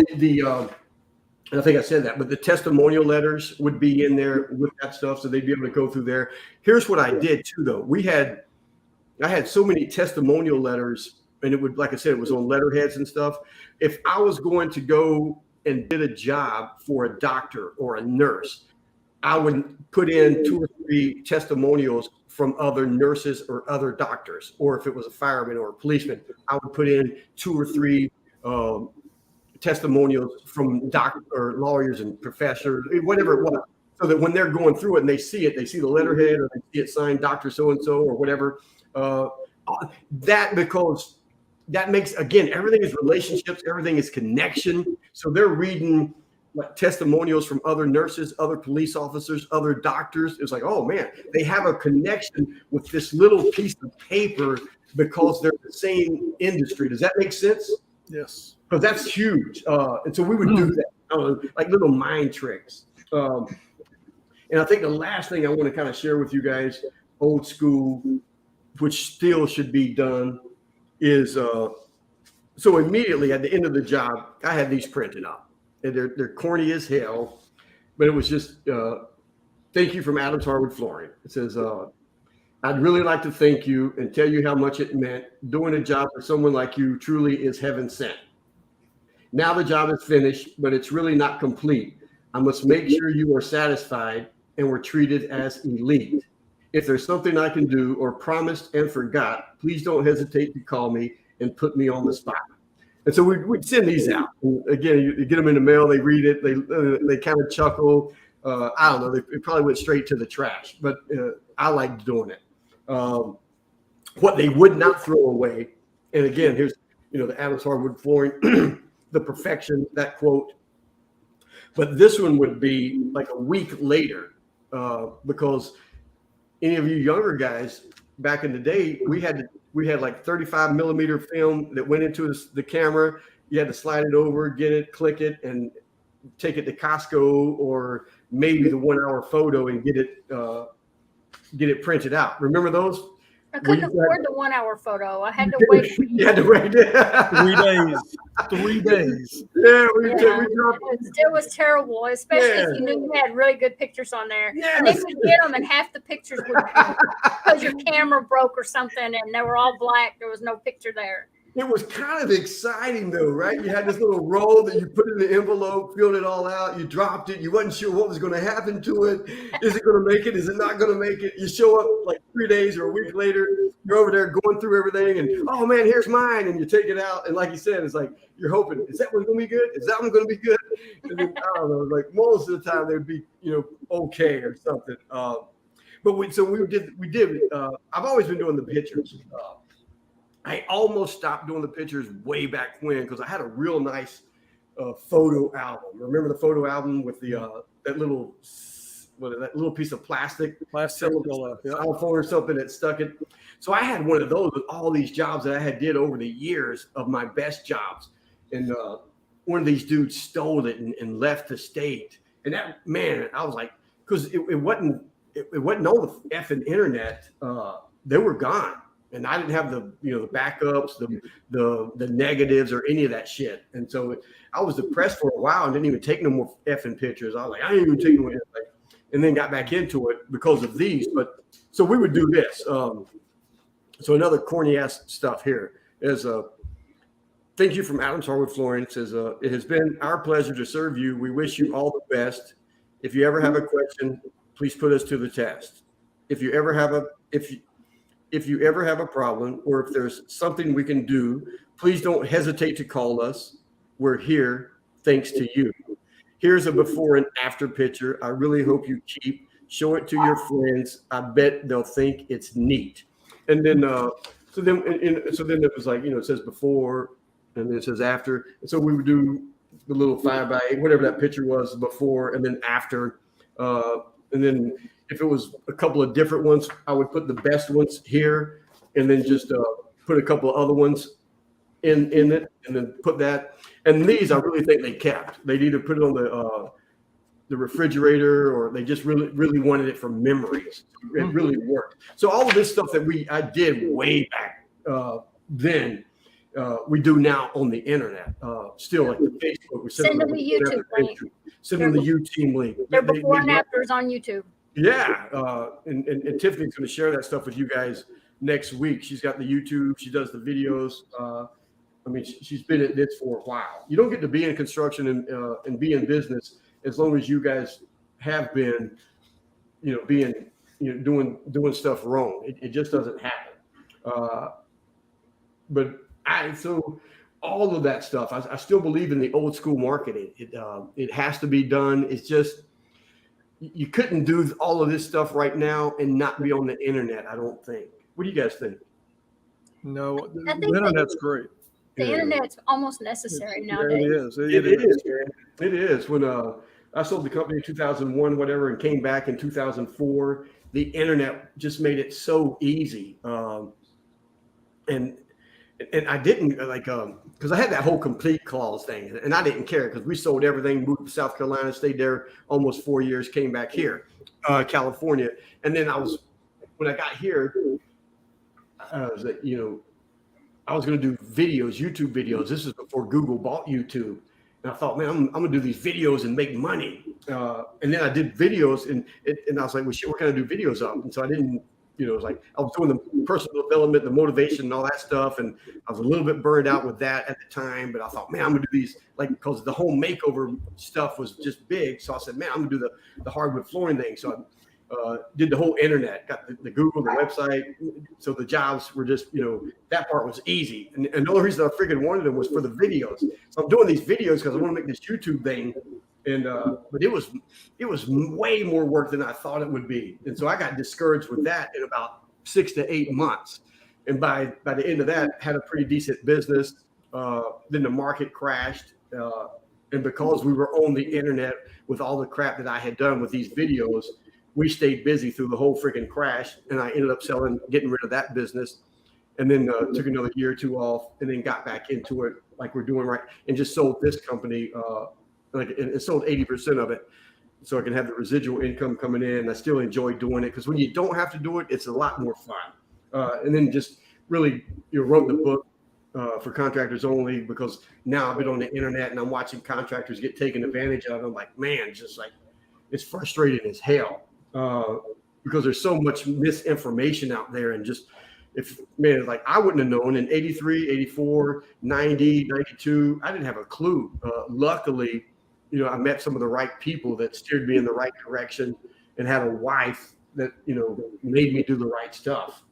I think I said that, but the testimonial letters would be in there with that stuff, so they'd be able to go through there. Here's what I did too, though. I had so many testimonial letters, and it would, like I said, it was on letterheads and stuff. If I was going to go and did a job for a doctor or a nurse, I would put in 2 or 3 testimonials from other nurses or other doctors, or if it was a fireman or a policeman, I would put in 2 or 3 testimonials from doctors or lawyers and professors, whatever it was, so that when they're going through it and they see the letterhead or they see it signed Dr. So-and-so or whatever, because that makes, again, everything is relationships, everything is connection. So they're reading like testimonials from other nurses, other police officers, other doctors. It's like, oh man, they have a connection with this little piece of paper because they're the same industry. Does that make sense? Yes. Because that's huge. And so we would do that, like little mind tricks. And I think the last thing I want to kind of share with you guys, old school, which still should be done, is so immediately at the end of the job, I had these printed up. And they're corny as hell, but it was just thank you from Adams Hardwood Flooring. It says, I'd really like to thank you and tell you how much it meant. Doing a job for someone like you truly is heaven sent. Now the job is finished, but it's really not complete. I must make sure you are satisfied and were treated as elite. If there's something I can do or promised and forgot, please don't hesitate to call me and put me on the spot. And so we'd send these out. And again, you get them in the mail, they read it, they kind of chuckle. I don't know, they probably went straight to the trash, but I liked doing it. What they would not throw away, and again, here's the Adams hardwood flooring, the perfection, that quote. But this one would be like a week later, because any of you younger guys back in the day, we had like 35 millimeter film that went into the camera. You had to slide it over, get it, click it, and take it to Costco or maybe the 1 hour photo and get it printed out. Remember those? I couldn't afford the 1 hour photo. I had to wait. You had to wait 3 days. 3 days. Yeah, it was terrible, especially if you knew you had really good pictures on there. Yes. And then we'd get them, and half the pictures would be because your camera broke or something, and they were all black. There was no picture there. It was kind of exciting though, right? You had this little roll that you put in the envelope, filled it all out, you dropped it, you wasn't sure what was going to happen to it. Is it going to make it? Is it not going to make it? You show up like 3 days or a week later, you're over there going through everything and, oh man, here's mine. And you take it out. And like you said, it's like, you're hoping, is that one going to be good? Is that one going to be good? And then, I don't know, like most of the time they'd be, okay or something. But we did, I've always been doing the pictures. I almost stopped doing the pictures way back when because I had a real nice photo album. Remember the photo album with the that little piece of plastic, Cellphone or something that stuck it. So I had one of those with all these jobs that I had did over the years of my best jobs, and one of these dudes stole it and left the state. And that, man, I was like, because it wasn't on the effing internet. They were gone. And I didn't have the backups, the negatives or any of that shit. And so I was depressed for a while and didn't even take no more effing pictures. I was like, I didn't even take no more anything. And then got back into it because of these. But so we would do this. So another corny ass stuff here is thank you from Adams Hardwood Flooring. It says, it has been our pleasure to serve you. We wish you all the best. If you ever have a question, please put us to the test. If you ever have a problem or if there's something we can do, please don't hesitate to call us. We're here thanks to you. Here's a before and after picture. I really hope you show it to your friends. I bet they'll think it's neat. And then, so then it was like, it says before and then it says after. And so we would do the little 5x8, whatever that picture was before and then after. And then if it was a couple of different ones, I would put the best ones here and then just put a couple of other ones in it and then put that. And these I really think they kept. They'd either put it on the refrigerator or they just really, really wanted it for memories. It really worked. So all of this stuff that I did way back then, we do now on the internet. Still like the Facebook. We send them the YouTube link. Send them the YouTube link. They're before and afters on YouTube. Yeah, and Tiffany's going to share that stuff with you guys next week. She's got the YouTube. She does the videos. She's been at this for a while. You don't get to be in construction and be in business as long as you guys have been, doing stuff wrong. It just doesn't happen. So all of that stuff, I still believe in the old school marketing. It has to be done. It's just, you couldn't do all of this stuff right now and not be on the internet, I don't think. What do you guys think? No, the internet's great. The internet's almost necessary nowadays. It is. It is. When I sold the company in 2001, whatever, and came back in 2004, the internet just made it so easy. And I didn't because I had that whole complete clause thing, and I didn't care because we sold everything, moved to South Carolina, stayed there almost 4 years, came back here, California, and then when I got here, I was going to do videos, YouTube videos. This is before Google bought YouTube, and I thought, man, I'm going to do these videos and make money. And then I did videos, and I was like, well, shit, what can I do videos of? And so I didn't you know, it was like I was doing the personal development, the motivation and all that stuff. And I was a little bit burned out with that at the time, but I thought, man, I'm going to do these, like, because the home makeover stuff was just big. So I said, man, I'm going to do the hardwood flooring thing. So I did the whole internet, got the Google, the website. So the jobs were just, you know, that part was easy. And the only reason I freaking wanted them was for the videos. So I'm doing these videos because I want to make this YouTube thing. And but it was way more work than I thought it would be. And so I got discouraged with that in about 6 to 8 months. And by the end of that, had a pretty decent business. Then the market crashed. And because we were on the internet with all the crap that I had done with these videos, we stayed busy through the whole freaking crash. And I ended up getting rid of that business. And then took another year or two off and then got back into it like we're doing right. And just sold this company. Like it sold 80% of it, so I can have the residual income coming in. I still enjoy doing it because when you don't have to do it, it's a lot more fun. And then just really, wrote the book for contractors only because now I've been on the internet and I'm watching contractors get taken advantage of. I'm like, man, just like it's frustrating as hell because there's so much misinformation out there. And just like I wouldn't have known in 83, 84, 90, 92. I didn't have a clue. Luckily, I met some of the right people that steered me in the right direction and had a wife that, made me do the right stuff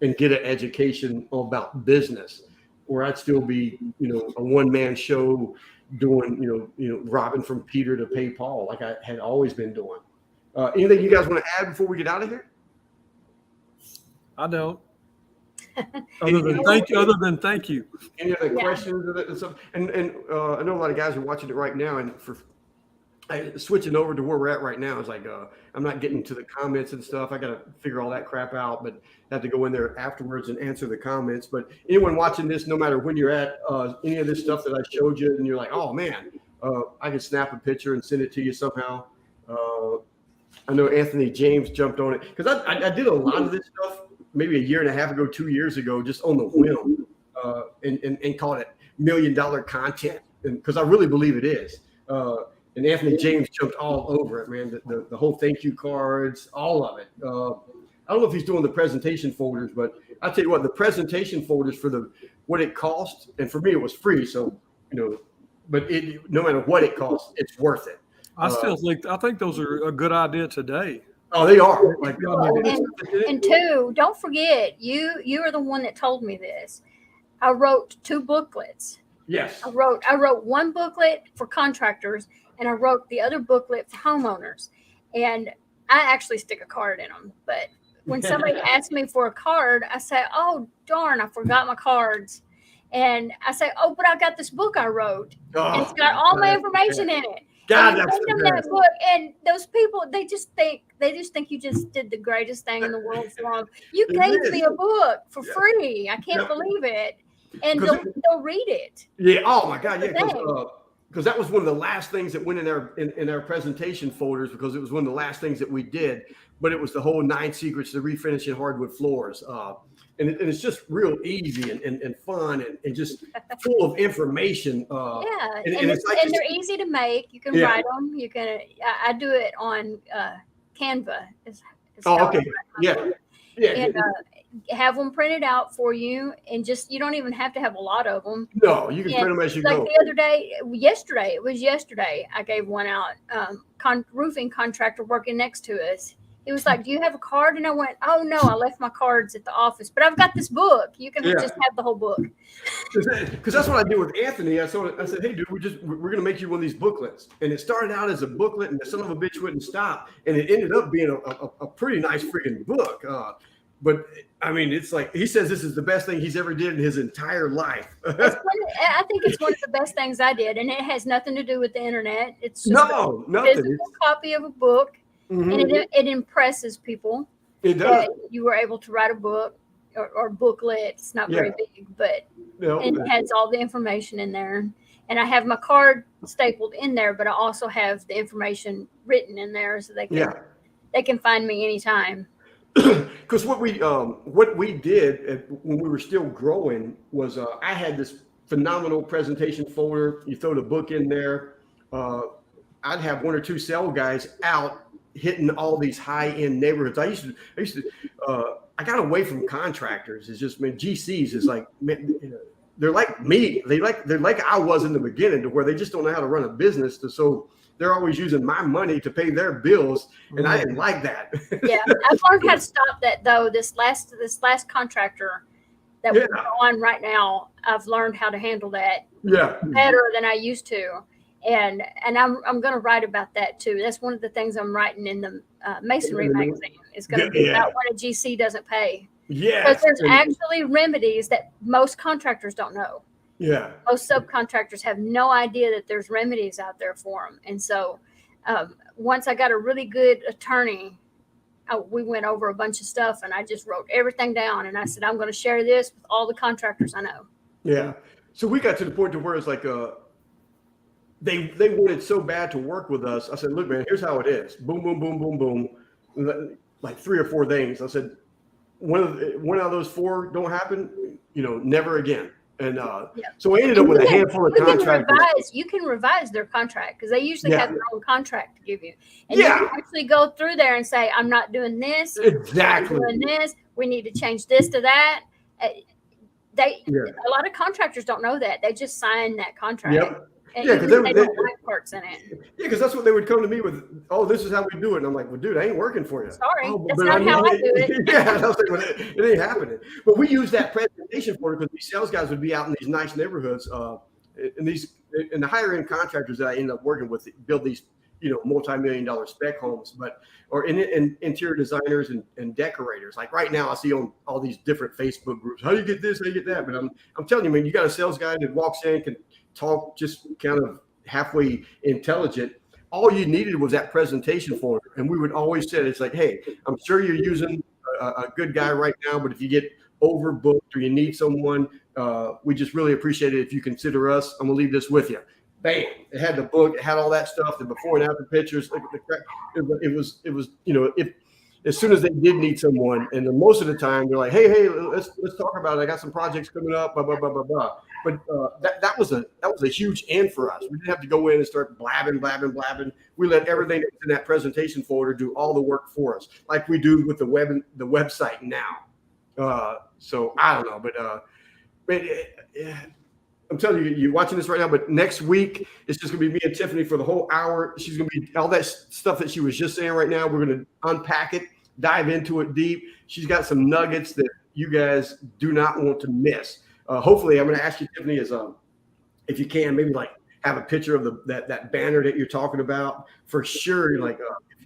and get an education about business, or I'd still be, a one-man show doing, robbing from Peter to pay Paul, like I had always been doing. Anything you guys want to add before we get out of here? I don't. Other than thank you. Any other questions? And I know a lot of guys are watching it right now, and switching over to where we're at right now is like I'm not getting to the comments and stuff. I got to figure all that crap out, but I have to go in there afterwards and answer the comments. But anyone watching this, no matter when you're at, any of this stuff that I showed you, and you're like, oh man, I can snap a picture and send it to you somehow. I know Anthony James jumped on it because I did a lot of this stuff maybe a year and a half ago, 2 years ago, just on the whim, and called it $1 million content, because I really believe it is. And Anthony James jumped all over it, man. The whole thank you cards, all of it. I don't know if he's doing the presentation folders, but I'll tell you what, the presentation folders for what it cost, and for me it was free, so but no matter what it costs, it's worth it. I think those are a good idea today. Oh, they are. Like, and two, don't forget, you are the one that told me this. I wrote 2 booklets. Yes. I wrote one booklet for contractors, and I wrote the other booklet for homeowners. And I actually stick a card in them. But when somebody asks me for a card, I say, "Oh darn, I forgot my cards." And I say, "Oh, but I got this book I wrote, and it's got all my information in it." God, that's that book, and those people, they just think you just did the greatest thing in the world for them. You gave me a book for free. I can't believe it, and they'll read it. Yeah. Oh my God. Yeah. Because that was one of the last things that went in our presentation folders, because it was one of the last things that we did. But it was the whole 9 secrets to refinishing hardwood floors. And it's just real easy and fun and just full of information. And they're easy to make. You can write them. You can. I do it on Canva. Okay. Yeah. And have them printed out for you, and you don't even have to have a lot of them. No, you can print them as you go. Like the other day, yesterday, I gave one out. Roofing contractor working next to us. He was like, "Do you have a card?" And I went, "Oh no, I left my cards at the office, but I've got this book. You can just have the whole book." Because that's what I did with Anthony. I said, "Hey, dude, we're gonna make you one of these booklets." And it started out as a booklet, and the son of a bitch wouldn't stop, and it ended up being a pretty nice freaking book. But I mean, it's like he says this is the best thing he's ever did in his entire life. I think it's one of the best things I did, and it has nothing to do with the internet. It's just nothing. A physical copy of a book. Mm-hmm. And it impresses people. It does. That you were able to write a book or booklet. It's not very big, but it has all the information in there. And I have my card stapled in there, but I also have the information written in there so they can find me anytime. Because what we did when we were still growing was I had this phenomenal presentation folder. You throw the book in there. I'd have 1 or 2 sales guys out hitting all these high-end neighborhoods. I got away from contractors. It's just, man, GCs is like, man, they're like me. They're like I was in the beginning, to where they just don't know how to run a business. So they're always using my money to pay their bills, and I didn't like that. Yeah, I've learned how to stop that though. This last contractor that we're on right now, I've learned how to handle that better than I used to. And I'm going to write about that too. That's one of the things I'm writing in the Masonry magazine. It's going to be about what a GC doesn't pay. Yeah, because there's actually remedies that most contractors don't know. Yeah, most subcontractors have no idea that there's remedies out there for them. And so once I got a really good attorney, we went over a bunch of stuff, and I just wrote everything down. And I said, I'm going to share this with all the contractors I know. Yeah. So we got to the point to where it's like they wanted so bad to work with us. I said, look, man, here's how it is. Boom, boom, boom, boom, boom. Like 3 or 4 things. I said, one out of those 4 don't happen, never again. And so we ended up with a handful of contractors. You can revise their contract, because they usually have their own contract to give you. And you can actually go through there and say, I'm not doing this. Exactly. I'm not doing this. We need to change this to that. A lot of contractors don't know that. They just sign that contract. Yep. And because they don't like parts in it. Yeah, because that's what they would come to me with. Oh, this is how we do it. And I'm like, well, dude, I ain't working for you. Sorry, that's not how I do it. Yeah, I was like, well, it ain't happening. But we use that presentation for it, because these sales guys would be out in these nice neighborhoods, and the higher end contractors that I end up working with build these, multi-million-dollar spec homes, or in interior designers and decorators. Like right now, I see on all these different Facebook groups, how do you get this, how do you get that? But I'm telling you, man, you got a sales guy that walks in, can talk just kind of halfway intelligent. All you needed was that presentation for it. And we would always say, it's like, hey, I'm sure you're using a good guy right now, but if you get overbooked or you need someone, we just really appreciate it if you consider us. I'm gonna leave this with you. Bam! It had the book, it had all that stuff, the before and after pictures. It was if as soon as they did need someone, and then most of the time they're like, hey, let's talk about it. I got some projects coming up, blah blah blah blah blah. But that was a huge end for us. We didn't have to go in and start blabbing. We let everything that's in that presentation folder do all the work for us, like we do with the website now. So I don't know, but I'm telling you, you're watching this right now. But next week it's just gonna be me and Tiffany for the whole hour. She's gonna be all that stuff that she was just saying right now. We're gonna unpack it, dive into it deep. She's got some nuggets that you guys do not want to miss. Hopefully, I'm going to ask you, Tiffany, if you can, maybe like have a picture of that banner that you're talking about for sure, like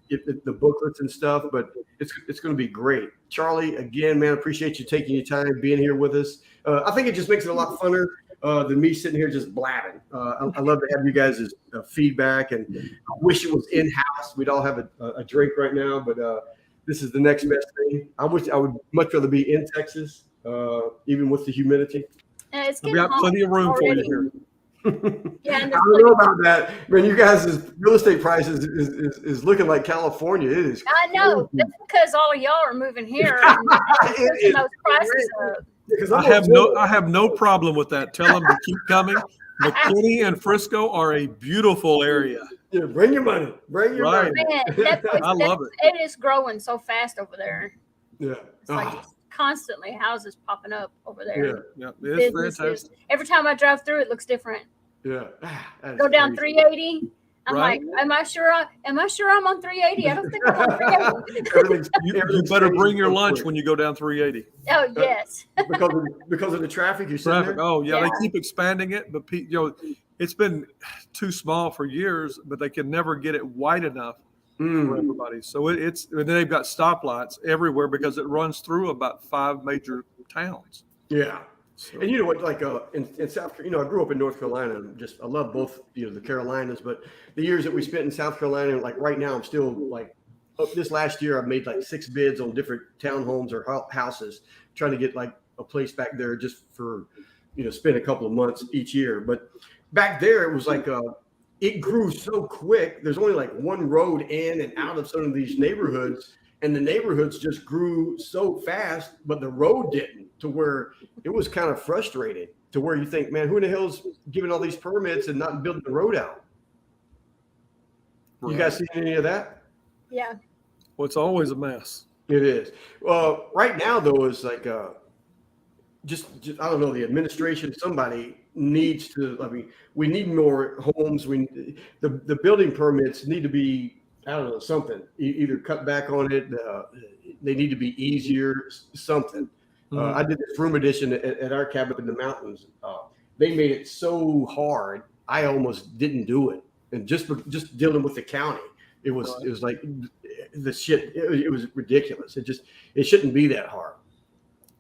the booklets and stuff. But it's going to be great. Charlie, again, man, appreciate you taking your time being here with us. I think it just makes it a lot funner than me sitting here just blabbing. I love to have you guys' feedback, and I wish it was in house. We'd all have a drink right now, but this is the next best thing. I would much rather be in Texas. Even with the humidity, we got plenty of room for you here. Yeah, I don't know about that. Man, you guys' real estate prices is looking like California. It is. I know. That's because all of y'all are moving here and pushing those prices up. I have no problem with that. Tell them to keep coming. McKinney and Frisco are a beautiful area. Yeah, bring your money. Bring your money. Man, I love it. It is growing so fast over there. Yeah. It's like constantly houses popping up over there. Yeah, it's fantastic. Every time I drive through, it looks different. Yeah. Go down 380. I'm like, am I sure I'm on 380? I don't think I'm on 380. You better bring your lunch when you go down 380. Oh yes. because of the traffic. Traffic. Oh yeah, they keep expanding it, but it's been too small for years, but they can never get it wide enough for everybody. So and then they've got stoplights everywhere because it runs through about 5 major towns. Yeah. So. And you know what, like in South Carolina, I grew up in North Carolina. I love both, the Carolinas, but the years that we spent in South Carolina, like right now, I'm still like, this last year, I've made like 6 bids on different townhomes or houses, trying to get like a place back there just for, spend a couple of months each year. But back there, it was like, it grew so quick. There's only like one road in and out of some of these neighborhoods, and the neighborhoods just grew so fast, but the road didn't, to where it was kind of frustrating, to where you think, man, who in the hell's giving all these permits and not building the road out? Right. You guys see any of that? Yeah. Well, it's always a mess. It is. Well, right now though, is like just I don't know, the administration. Somebody needs to. I mean, we need more homes. The building permits need to be, I don't know, something. Either cut back on it. They need to be easier. Something. I did this room addition at our cabin in the mountains. They made it so hard, I almost didn't do it. And just dealing with the county, it was like the shit. It was ridiculous. It shouldn't be that hard.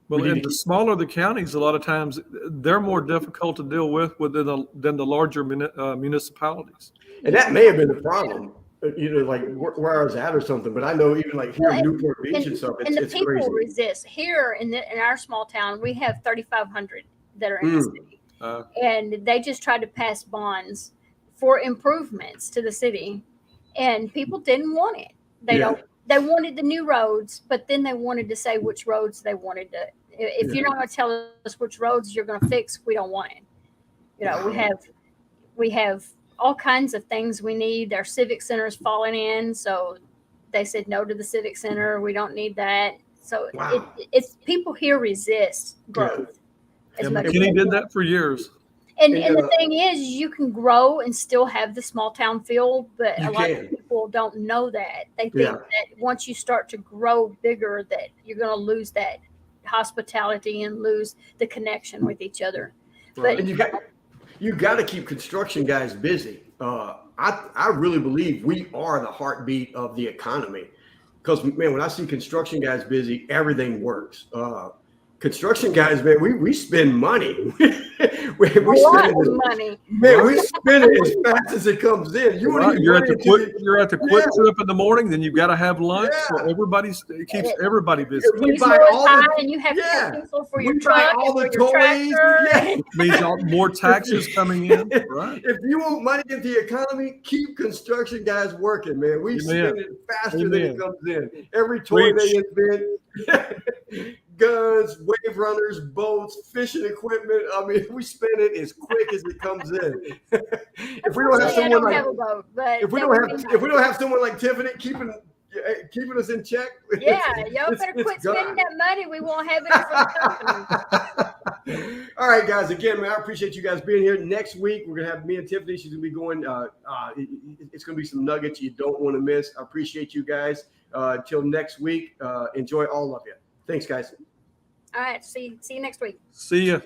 Well, and the smaller the counties, a lot of times they're more difficult to deal with than the larger municipalities. And that may have been the problem, like where I was at or something. But I know even like here in Newport Beach and stuff, it's people crazy. resist. Here in our small town, we have 3,500 that are in the city, and they just tried to pass bonds for improvements to the city, and people didn't want it. They wanted the new roads, but then they wanted to say which roads they wanted to. If you're not going to tell us which roads you're going to fix, we don't want it. We have all kinds of things we need. Our civic center is falling in, so they said no to the civic center. We don't need that. So it's people here resist growth. Yeah, McKinney did that for years. And the thing is, you can grow and still have the small town feel, but a lot of people don't know that. They think that once you start to grow bigger, that you're going to lose that hospitality and lose the connection with each other. Right. But you got to keep construction guys busy. I really believe we are the heartbeat of the economy. Because man, when I see construction guys busy, everything works. Construction guys, man, we spend money. we spend money. Man, we spend it as fast as it comes in. You're at the quick trip in the morning, then you've got to have lunch. So it keeps everybody busy. We buy all and you have to have people for your truck all the toys. It means more taxes coming in. Right. If you want money in the economy, keep construction guys working, man. We spend it faster than it comes in. Every toy they invent. Guns, wave runners, boats, fishing equipment. I mean, we spend it as quick as it comes in. If we don't have someone if we don't have someone like Tiffany keeping us in check, y'all better quit spending that money. We won't have it for the company. All right, guys. Again, man, I appreciate you guys being here. Next week, we're gonna have me and Tiffany. She's gonna be going. It's gonna be some nuggets you don't want to miss. I appreciate you guys. Till next week. Enjoy all of you. Thanks, guys. All right. See you next week. See ya.